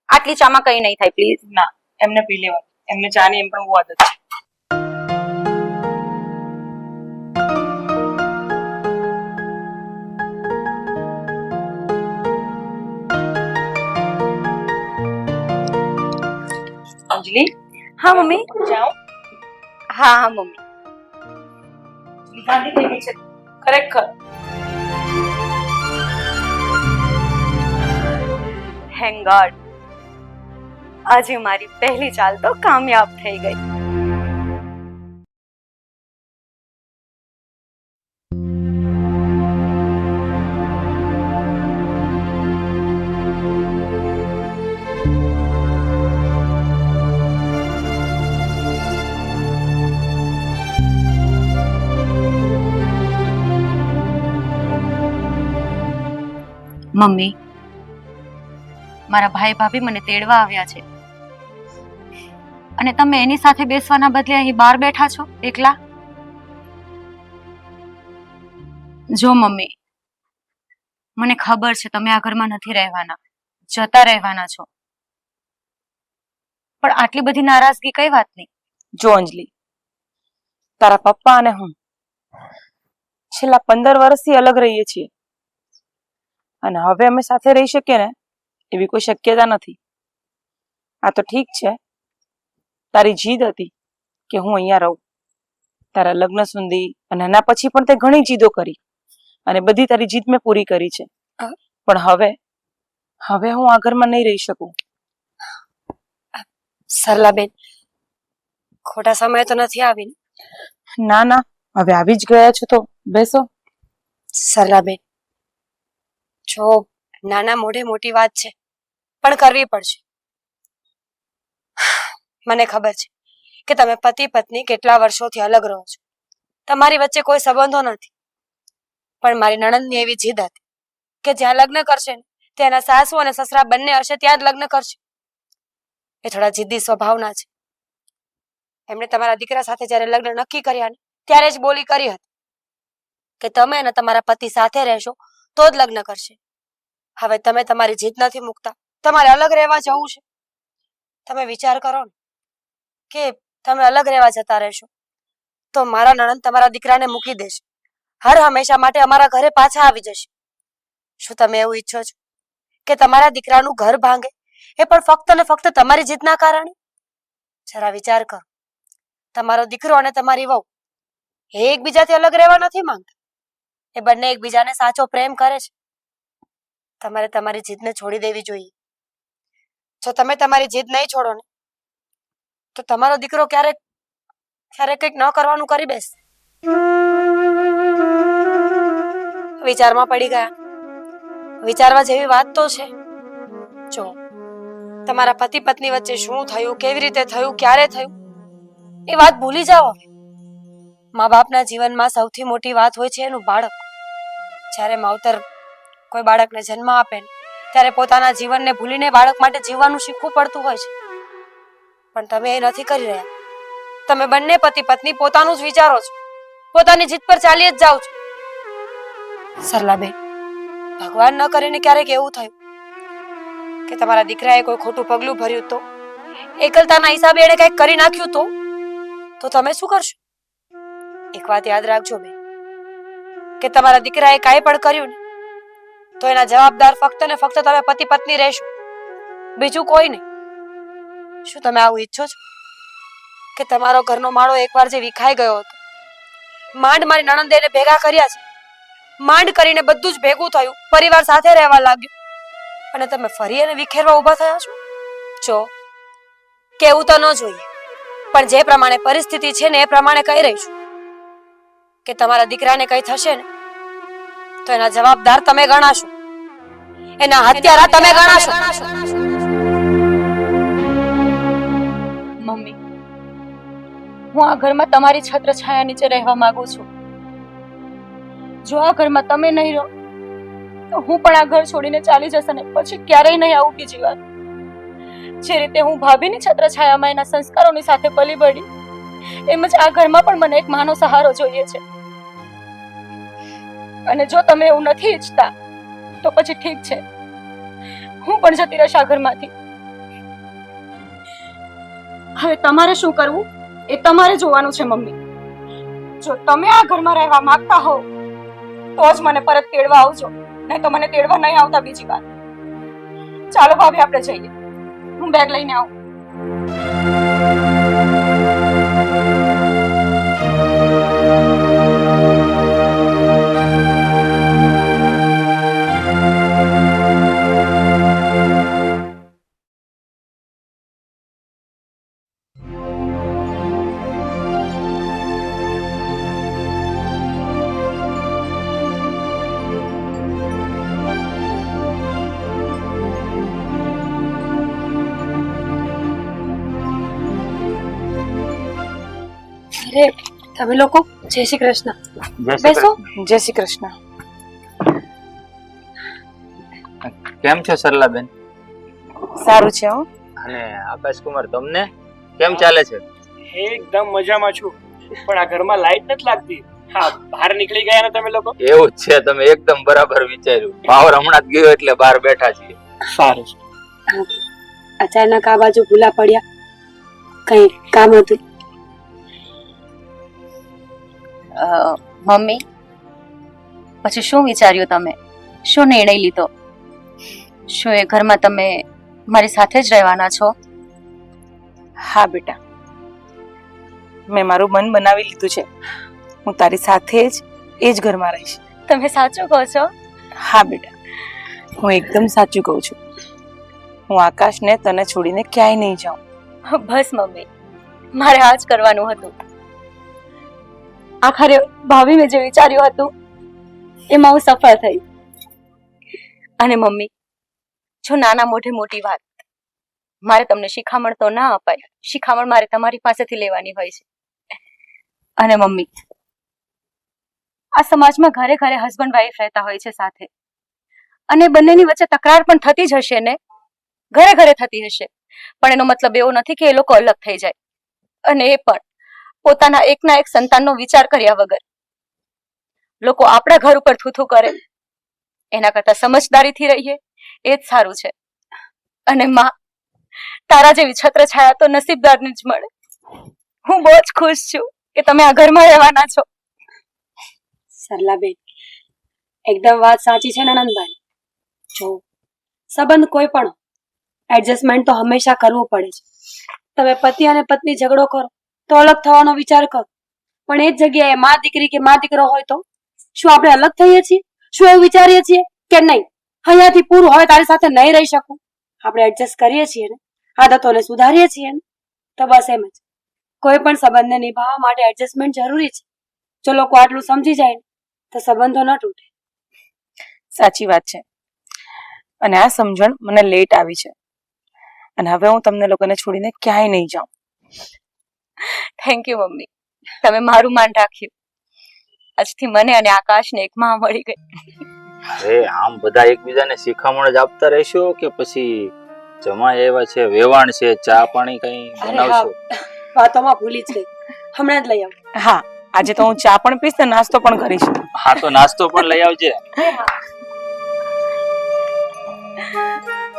આટલી ચામાં કઈ નહીં થાય પ્લીઝ. ના, એમને પી લેવાનું. એમને ચાની એમ પણ બહુ આદત છે. અંજલિ, હા મમ્મી. જાઓ. હા હા મમ્મી. ગાંધી થઈ ગઈ છે ખરેખર. Thank God. આજે મારી પહેલી ચાલ તો કામયાબ થઈ ગઈ. મમ્મી, મારા ભાઈ ભાભી મને તેડવા આવ્યા છે અને તમે એની સાથે બેસવાના બદલે અહીં બહાર બેઠા છો એકલા. જો મમ્મી, મને ખબર છે તમે આ ઘરમાં નથી રહેવાના, જતા રહેવાના છો, પણ આટલી બધી નારાજગી કઈ વાતની? જો અંજલિ, તારા પપ્પા અને હું છેલ્લા 15 વર્ષથી અલગ રહીએ છીએ અને હવે અમે સાથે રહી શકીએ ને એવી કોઈ શક્યતા નથી. આ તો ઠીક છે, તારી જીદ હતી કે હું અહીંયા રહું, તારા લગ્ન સુધી અને એના પછી પણ તે ઘણી જીદો કરી અને બધી તારી જીદ મેં પૂરી કરી છે. પણ હવે હું આ ઘરમાં નહીં રહી શકું. સરલાબેન, ખોટા સમય તો નથી આવી ને? ના ના, હવે આવી જ ગયા છો તો બેસો. સરલાબેન, જો નાના મોઢે મોટી વાત છે પણ કરવી પડશે. મને ખબર છે કે તમે પતિ પત્ની કેટલા વર્ષોથી અલગ રહો છો, તમારી વચ્ચે કોઈ સંબંધો નથી, પણ મારી નણંદની એવી જીદ હતી કે જ્યાં લગ્ન કરશે ને તેના સાસુ અને સસરા બંને હશે ત્યાં જ લગ્ન કરશે. એ થોડા જિદ્દી સ્વભાવના છે. એમણે તમારા દીકરા સાથે જ્યારે લગ્ન નક્કી કર્યા ને ત્યારે જ બોલી કરી હતી કે તમે અને તમારા પતિ સાથે રહેશો તો જ લગ્ન કરશે. હવે તમે તમારી જીદ નથી મૂકતા, તમારે અલગ રહેવા જવું છે. તમે વિચાર કરો ને કે તમે અલગ રહેવા જતા રહેશો તો મારા નણંદ તમારા દીકરાને મૂકી દેશે, હર હંમેશા માટે અમારા ઘરે પાછા આવી જશે. શું તમે એવું ઈચ્છો છો કે તમારા દીકરાનું ઘર ભાંગે, એ પણ ફક્ત ને ફક્ત તમારી જીદના કારણે? જરા વિચાર કરો. તમારો દીકરો અને તમારી વહુ એ એકબીજાથી અલગ રહેવા નથી માંગતા, એ બંને એકબીજાને સાચો પ્રેમ કરે છે. તમારે તમારી જીદને છોડી દેવી જોઈએ. જો તમે તમારી જીદ નહીં છોડો ને તો તમારો દીકરો ક્યારેક કંઈક ન કરવાનું કરી બેસે. વિચારમાં પડી ગયા? વિચારવા જેવી વાત તો છે. જો તમારા પતિ પત્ની વચ્ચે શું થયું, કેવી રીતે થયું, ક્યારે થયું, એ વાત ભૂલી જાઓ. મા બાપના જીવનમાં સૌથી મોટી વાત હોય છે એનું બાળક. જ્યારે માવતર કોઈ બાળકને જન્મ આપે ને ત્યારે પોતાના જીવનને ભૂલીને બાળક માટે જીવવાનું શીખવું પડતું હોય છે. પણ તમે એ નથી કરી રહ્યા. તમે બંને પતિ પત્ની પોતાનું જ વિચારો છો, પોતાની જીદ પર ચાલી જ જાઓ છો. સરલાબેન, ભગવાન ન કરીને ક્યારેક એવું થયું કે તમારા દીકરાએ કોઈ ખોટું પગલું ભર્યું તો, એકલતાના હિસાબે એણે કંઈક કરી નાખ્યું તો તમે શું કરશો? એક વાત યાદ રાખજો બેન, કે તમારા દીકરાએ કાંઈ પણ કર્યું ને તો એના જવાબદાર ફક્ત ને ફક્ત તમે પતિ પત્ની રહેશો, બીજું કોઈ નહીં. શું તમે આવું ઈચ્છો છો કે તમારો ઘરનો માળો એકવાર જે વિખાઈ ગયો હતો, માંડ મારી નણંદે એને ભેગા કર્યા છે, માંડ કરીને બધું જ ભેગું થયું, પરિવાર સાથે રહેવા લાગ્યું, અને તમે ફરી એને વિખેરવા ઊભા થયા છો? જો કેવું તો ન જોઈએ, પણ જે પ્રમાણે પરિસ્થિતિ છે ને એ પ્રમાણે કહી રહી છું કે તમારા દીકરાને કઈ થશે ને તો એના જવાબદાર તમે ગણાશો, એના હત્યારા તમે ગણાશો. મમ્મી, હું આ ઘરમાં તમારી છત્રછાયા નીચે રહેવા માંગુ છું. જો આ ઘરમાં તમે નહીં રહો તો હું પણ આ ઘર છોડીને ચાલી જશે ને પછી ક્યારેય નહીં આવું બીજી વાર. જે રીતે હું ભાભીની છત્રછાયામાં એના સંસ્કારોની સાથે પલી બળી, એમ જ આ ઘરમાં પણ મને એક માનો સહારો જોઈએ છે. અને જો તમે એવું નથી ઈચ્છતા તો પછી ઠીક છે, હું પણ જતી રહીશ આ ઘરમાંથી. હવે તમારે શું કરવું એ તમારે જોવાનું છે મમ્મી. જો તમે આ ઘરમાં રહેવા માંગતા હો તો જ મને પરત તેડવા આવજો, નહીં તો મને તેડવા નહીં આવતા બીજી વાર. ચાલો ભાભી, આપણે જઈએ. હું બેગ લઈને આવું. અરે તમે લોકો, જય શ્રી કૃષ્ણ. બેસો. જય શ્રી કૃષ્ણ. કેમ છો સરલાબેન? સારું છે હો. અને આકાશકુમાર, તમને કેમ ચાલે છે? એકદમ મજામાં છું, પણ આ ઘરમાં લાઈટ નથી લાગતી. હા, બહાર નીકળી ગયા ને તમે લોકો? એવું જ છે, તમે એકદમ બરાબર વિચાર્યું. પાવર હમણાં જ ગયો એટલે બહાર બેઠા છીએ. સારું. અચાનક આ બાજુ ભૂલા પડ્યા, કઈ કામ હતું? મમ્મી, પછી શું વિચાર્યું તમે? શું નિર્ણય લીધો? શું એ ઘરમાં તમે મારી સાથે જ રહેવાના છો? હા બેટા, મેં મારું મન બનાવી લીધું છે. હું તારી સાથે જ એ જ ઘરમાં રહીશ. તમે સાચું કહો છો? હા બેટા, હું એકદમ સાચું કહું છું. હું આકાશને તને છોડીને ક્યાંય નહીં જાઉં. બસ મમ્મી, મારે આ જ કરવાનું હતું. આખરે ભાભી મેં જે વિચાર્યું હતું એમાં હું સફળ થઈ. અને મમ્મી, જો નાના મોઢે મોટી વાત, મારે તમને શિખામણ તો ના અપાય. શિખામણ મારે તમારી પાસેથી લેવાની હોય છે. અને મમ્મી, આ સમાજમાં ઘરે ઘરે હસબન્ડ વાઈફ રહેતા હોય છે સાથે, અને બંનેની વચ્ચે તકરાર પણ થતી જ હશે ને, ઘરે ઘરે થતી હશે. પણ એનો મતલબ એવો નથી કે એ લોકો અલગ થઈ જાય, અને એ પણ પોતાના એકના એક સંતાનનો વિચાર કર્યા વગર. લોકો આપણા ઘર ઉપર થૂથું કરે એના કરતા સમજદારીથી રહીએ એ જ સારું છે. અને માં, તારા જેવી છત્રછાયા તો નસીબદારને જ મળે. હું બહુ જ ખુશ છું કે તમે આ ઘરમાં રહેવાના છો. સરલાબેન, એકદમ વાત સાચી છે નણંદભાઈ. જો સંબંધ કોઈ પણ એડજસ્ટમેન્ટ તો હંમેશા કરવું પડે છે. તમે પતિ અને પત્ની ઝઘડો કરો તો અલગ થવાનો વિચાર કરો, પણ એ જ જગ્યાએ માં દીકરી કે માં દીકરો હોય તો શું આપણે અલગ થઈએ છીએ? શું એવું વિચારીએ છીએ કે નહીં, અહીંયાથી પૂરું, હવે તારી સાથે નહીં રહી શકું? આપણે એડજસ્ટ કરીએ છીએ ને, આદતોને સુધારીએ છીએ ને, તો બસ એમ જ. કોઈ પણ સંબંધને નિભાવવા માટે એડજસ્ટમેન્ટ જરૂરી છે. જો લોકો આટલું સમજી જાય ને તો સંબંધો ન તૂટે. સાચી વાત છે. અને આ સમજણ મને લેટ આવી છે, અને હવે હું તમને લોકોને છોડીને ક્યાંય નહીં જાઉં. થેન્ક યુ મમ્મી, તમે મારું માન રાખ્યું. આજથી મને અને આકાશને એક માં મળી ગઈ. અરે આમ બધા એકબીજાને શિખામણ જ આપતા રહેશો કે પછી જમાઈ આવ્યા છે, વેવાણ છે, ચા પાણી કઈ બનાવશો? વાતોમાં ભૂલી જ ગઈ, હમણાં જ લઈ આવું. હા, આજે તો હું ચા પણ પીશ ને નાસ્તો પણ કરીશ. હા, તો નાસ્તો પણ લઈ આવજે.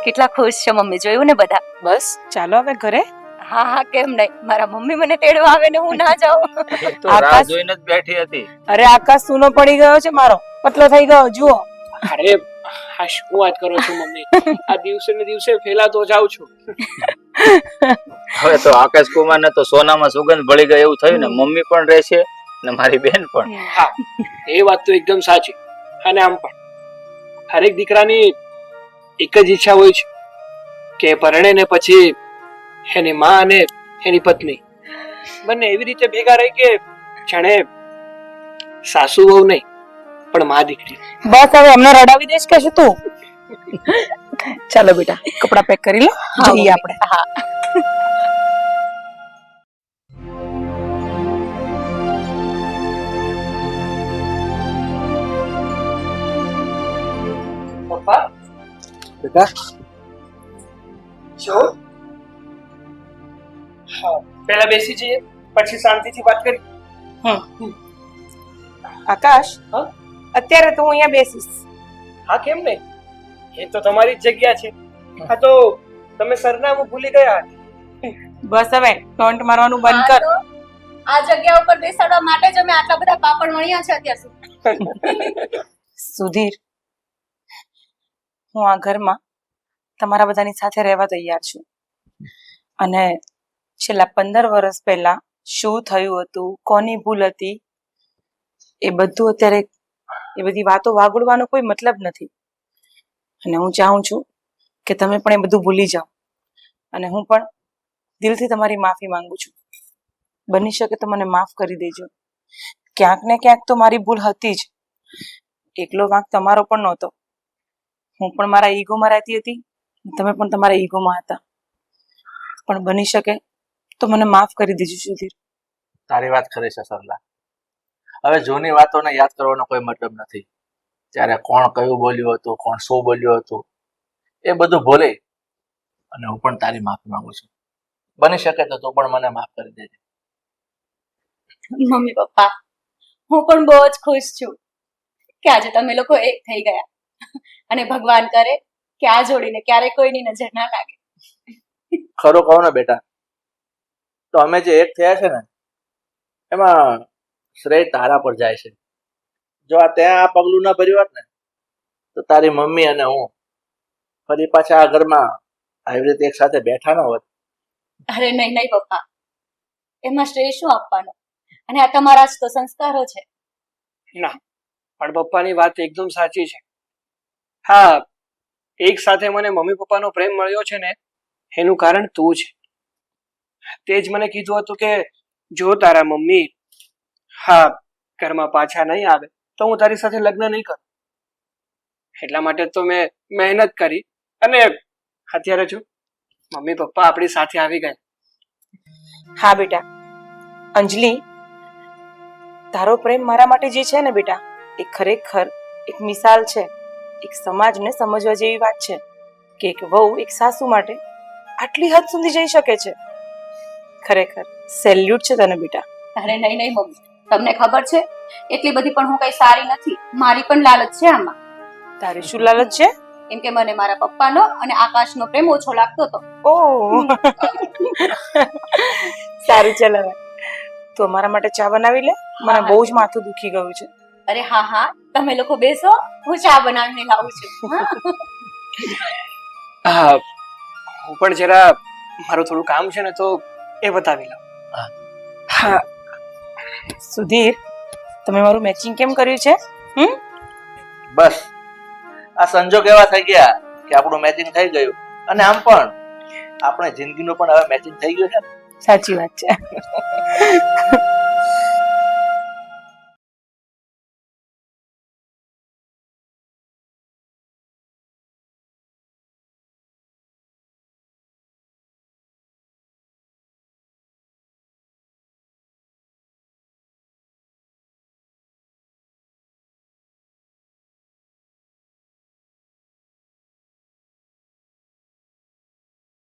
કેટલા ખુશ છે મમ્મી, જોયું ને બધા? બસ ચાલો હવે ઘરે. હા હા, કેમ નહીં, મારા મમ્મી મને તેડવા આવે ને હું ના જાઉં. તો રાહ જોઈને જ બેઠી હતી. અરે આકાશ સૂનો પડી ગયો છે મારો, પતલો થઈ ગયો, જુઓ. અરે આ શું વાત કરો છો મમ્મી? આ દિવસે ને દિવસે ફેલાતો જાઉં છું. હવે તો આકાશ કુમાર ને તો સોનામાં સુગંધ ભળી ગઈ એવું થયું ને. મમ્મી પણ રહેશે ને મારી બેન પણ. હા, એ વાત તો એકદમ સાચી. અને આમ પણ હરેક દીકરાની એક જ ઈચ્છા હોય છે કે પરણે ને પછી એની માં અને એની પત્ની બંને એવી રીતે ભેગા રહી કે જાણે સાસુ વહુ નહીં પણ માં દીકરી. બસ હવે અમને રડાવી દઈશ કે શું તું? ચાલો બેટા કપડા પેક કરી લો, જઈએ આપણે. પપ્પા બેટા જો હા પહેલા બેસી જઈએ પછી શાંતિથી વાત કરી. આકાશ, હા? અત્યારે તો હું અહીંયા બેસીશ. હા કેમ નહીં, એ તો તમારી જ જગ્યા છે. હા તો તમે સરનામું ભૂલી ગયા હતા. બસ હવે ટોન્ટ મારવાનું બંધ કર. આ જગ્યા ઉપર બેસાડવા માટે જ અમે આટલા બધા પાપડ વણ્યા છે અત્યાર સુધી. સુધીર, હું આ ઘરમાં તમારા બધાની સાથે રહેવા તૈયાર છું. અને છેલ્લા 15 વર્ષ પહેલા શું થયું હતું, કોની ભૂલ હતી, એ બધું અત્યારે એ બધી વાતો વાગોળવાનો કોઈ મતલબ નથી. અને હું ચાહું છું કે તમે પણ એ બધું ભૂલી જાઓ. અને હું પણ દિલથી તમારી માફી માંગુ છું. બની શકે તો મને માફ કરી દેજો. ક્યાંક ને ક્યાંક તો મારી ભૂલ હતી જ. એકલો વાંક તમારો પણ નહોતો. હું પણ મારા ઈગોમાં રહેતી હતી, તમે પણ તમારા ઈગોમાં હતા. પણ બની શકે તો મને માફ કરી દેજો સુધીર. તારી વાત ખરી છે સરલા. હવે જૂની વાતોને યાદ કરવાનો કોઈ મતલબ નથી. ત્યારે કોણ કયું બોલ્યું હતું, કોણ શું બોલ્યું હતું, એ બધું ભૂલે અને હું પણ તારી માફી માંગુ છું. બની શકે તો તું પણ મને માફ કરી દેજે. મમ્મી પપ્પા, હું પણ બહુ જ ખુશ છું કે આજે તમે લોકો એક થઈ ગયા. અને ભગવાન કરે કે આ જોડીને ક્યારે કોઈની નજર ના લાગે. ખરું કહું ને બેટા, તો અમે જે એક થયા છે ને એમાં શ્રેય તારા પર જાય છે. જો આ ત્યાં આ પગલું ના ભર્યું હોત ને તો તારી મમ્મી અને હું ફરી પાછા આ ઘરમાં આવી રીતે એક સાથે બેઠા ન હોત. અરે નહીં નહીં પપ્પા, એમાં શ્રેય શું આપવાનો? અને આ તમારા જ તો સંસ્કારો છે. ના પણ પપ્પાની વાત એકદમ સાચી છે. હા એક સાથે મને મમ્મી પપ્પાનો પ્રેમ મળ્યો છે ને એનું કારણ તું છે. તે જ મને કીધું હતું કે જો તારા મમ્મી હા ઘરમાં પાછા નહીં આવે તો હું તારી સાથે લગ્ન નહીં કરું. એટલા માટે તો મેં મહેનત કરી અને અત્યારે જો મમ્મી પપ્પા આપણી સાથે આવી ગયા. હા બેટા, અંજલિ, તારો પ્રેમ મારા માટે જે છે ને બેટા, એ ખરેખર એક મિસાલ છે. એક સમાજને સમજવા જેવી વાત છે કે એક વહુ એક સાસુ માટે આટલી હદ સુધી જઈ શકે છે. ખરેખર સેલ્યુટ છે તને બેટા. અરે નહીં નહીં મમ્મી, તમને ખબર છે એટલી બધી પણ હું કઈ સારી નથી. મારી પણ લાલચ છે આમાં. તારી શું લાલચ છે? એમ કે મને મારા પપ્પાનો અને આકાશનો પ્રેમ ઓછો લાગતો હતો. ઓહ સારું, ચાલ હવે તું અમારા માટે ચા બનાવી લે. મને બહુ જ માથું દુખી ગયું છે. અરે હા હા, તમે લોકો બેસો, હું ચા બનાવીને લાવું છું. હા હું પણ જરા મારું થોડું કામ છે ને તો એ બતાવી લઉં. હા સુધીર, તમે મારું મેચિંગ કેમ કર્યું છે? બસ આ સંજોગ એવા થઈ ગયા કે આપણું મેચિંગ થઈ ગયું. અને આમ પણ આપણે જિંદગીનું પણ હવે મેચિંગ થઈ ગયું છે ને. સાચી વાત છે.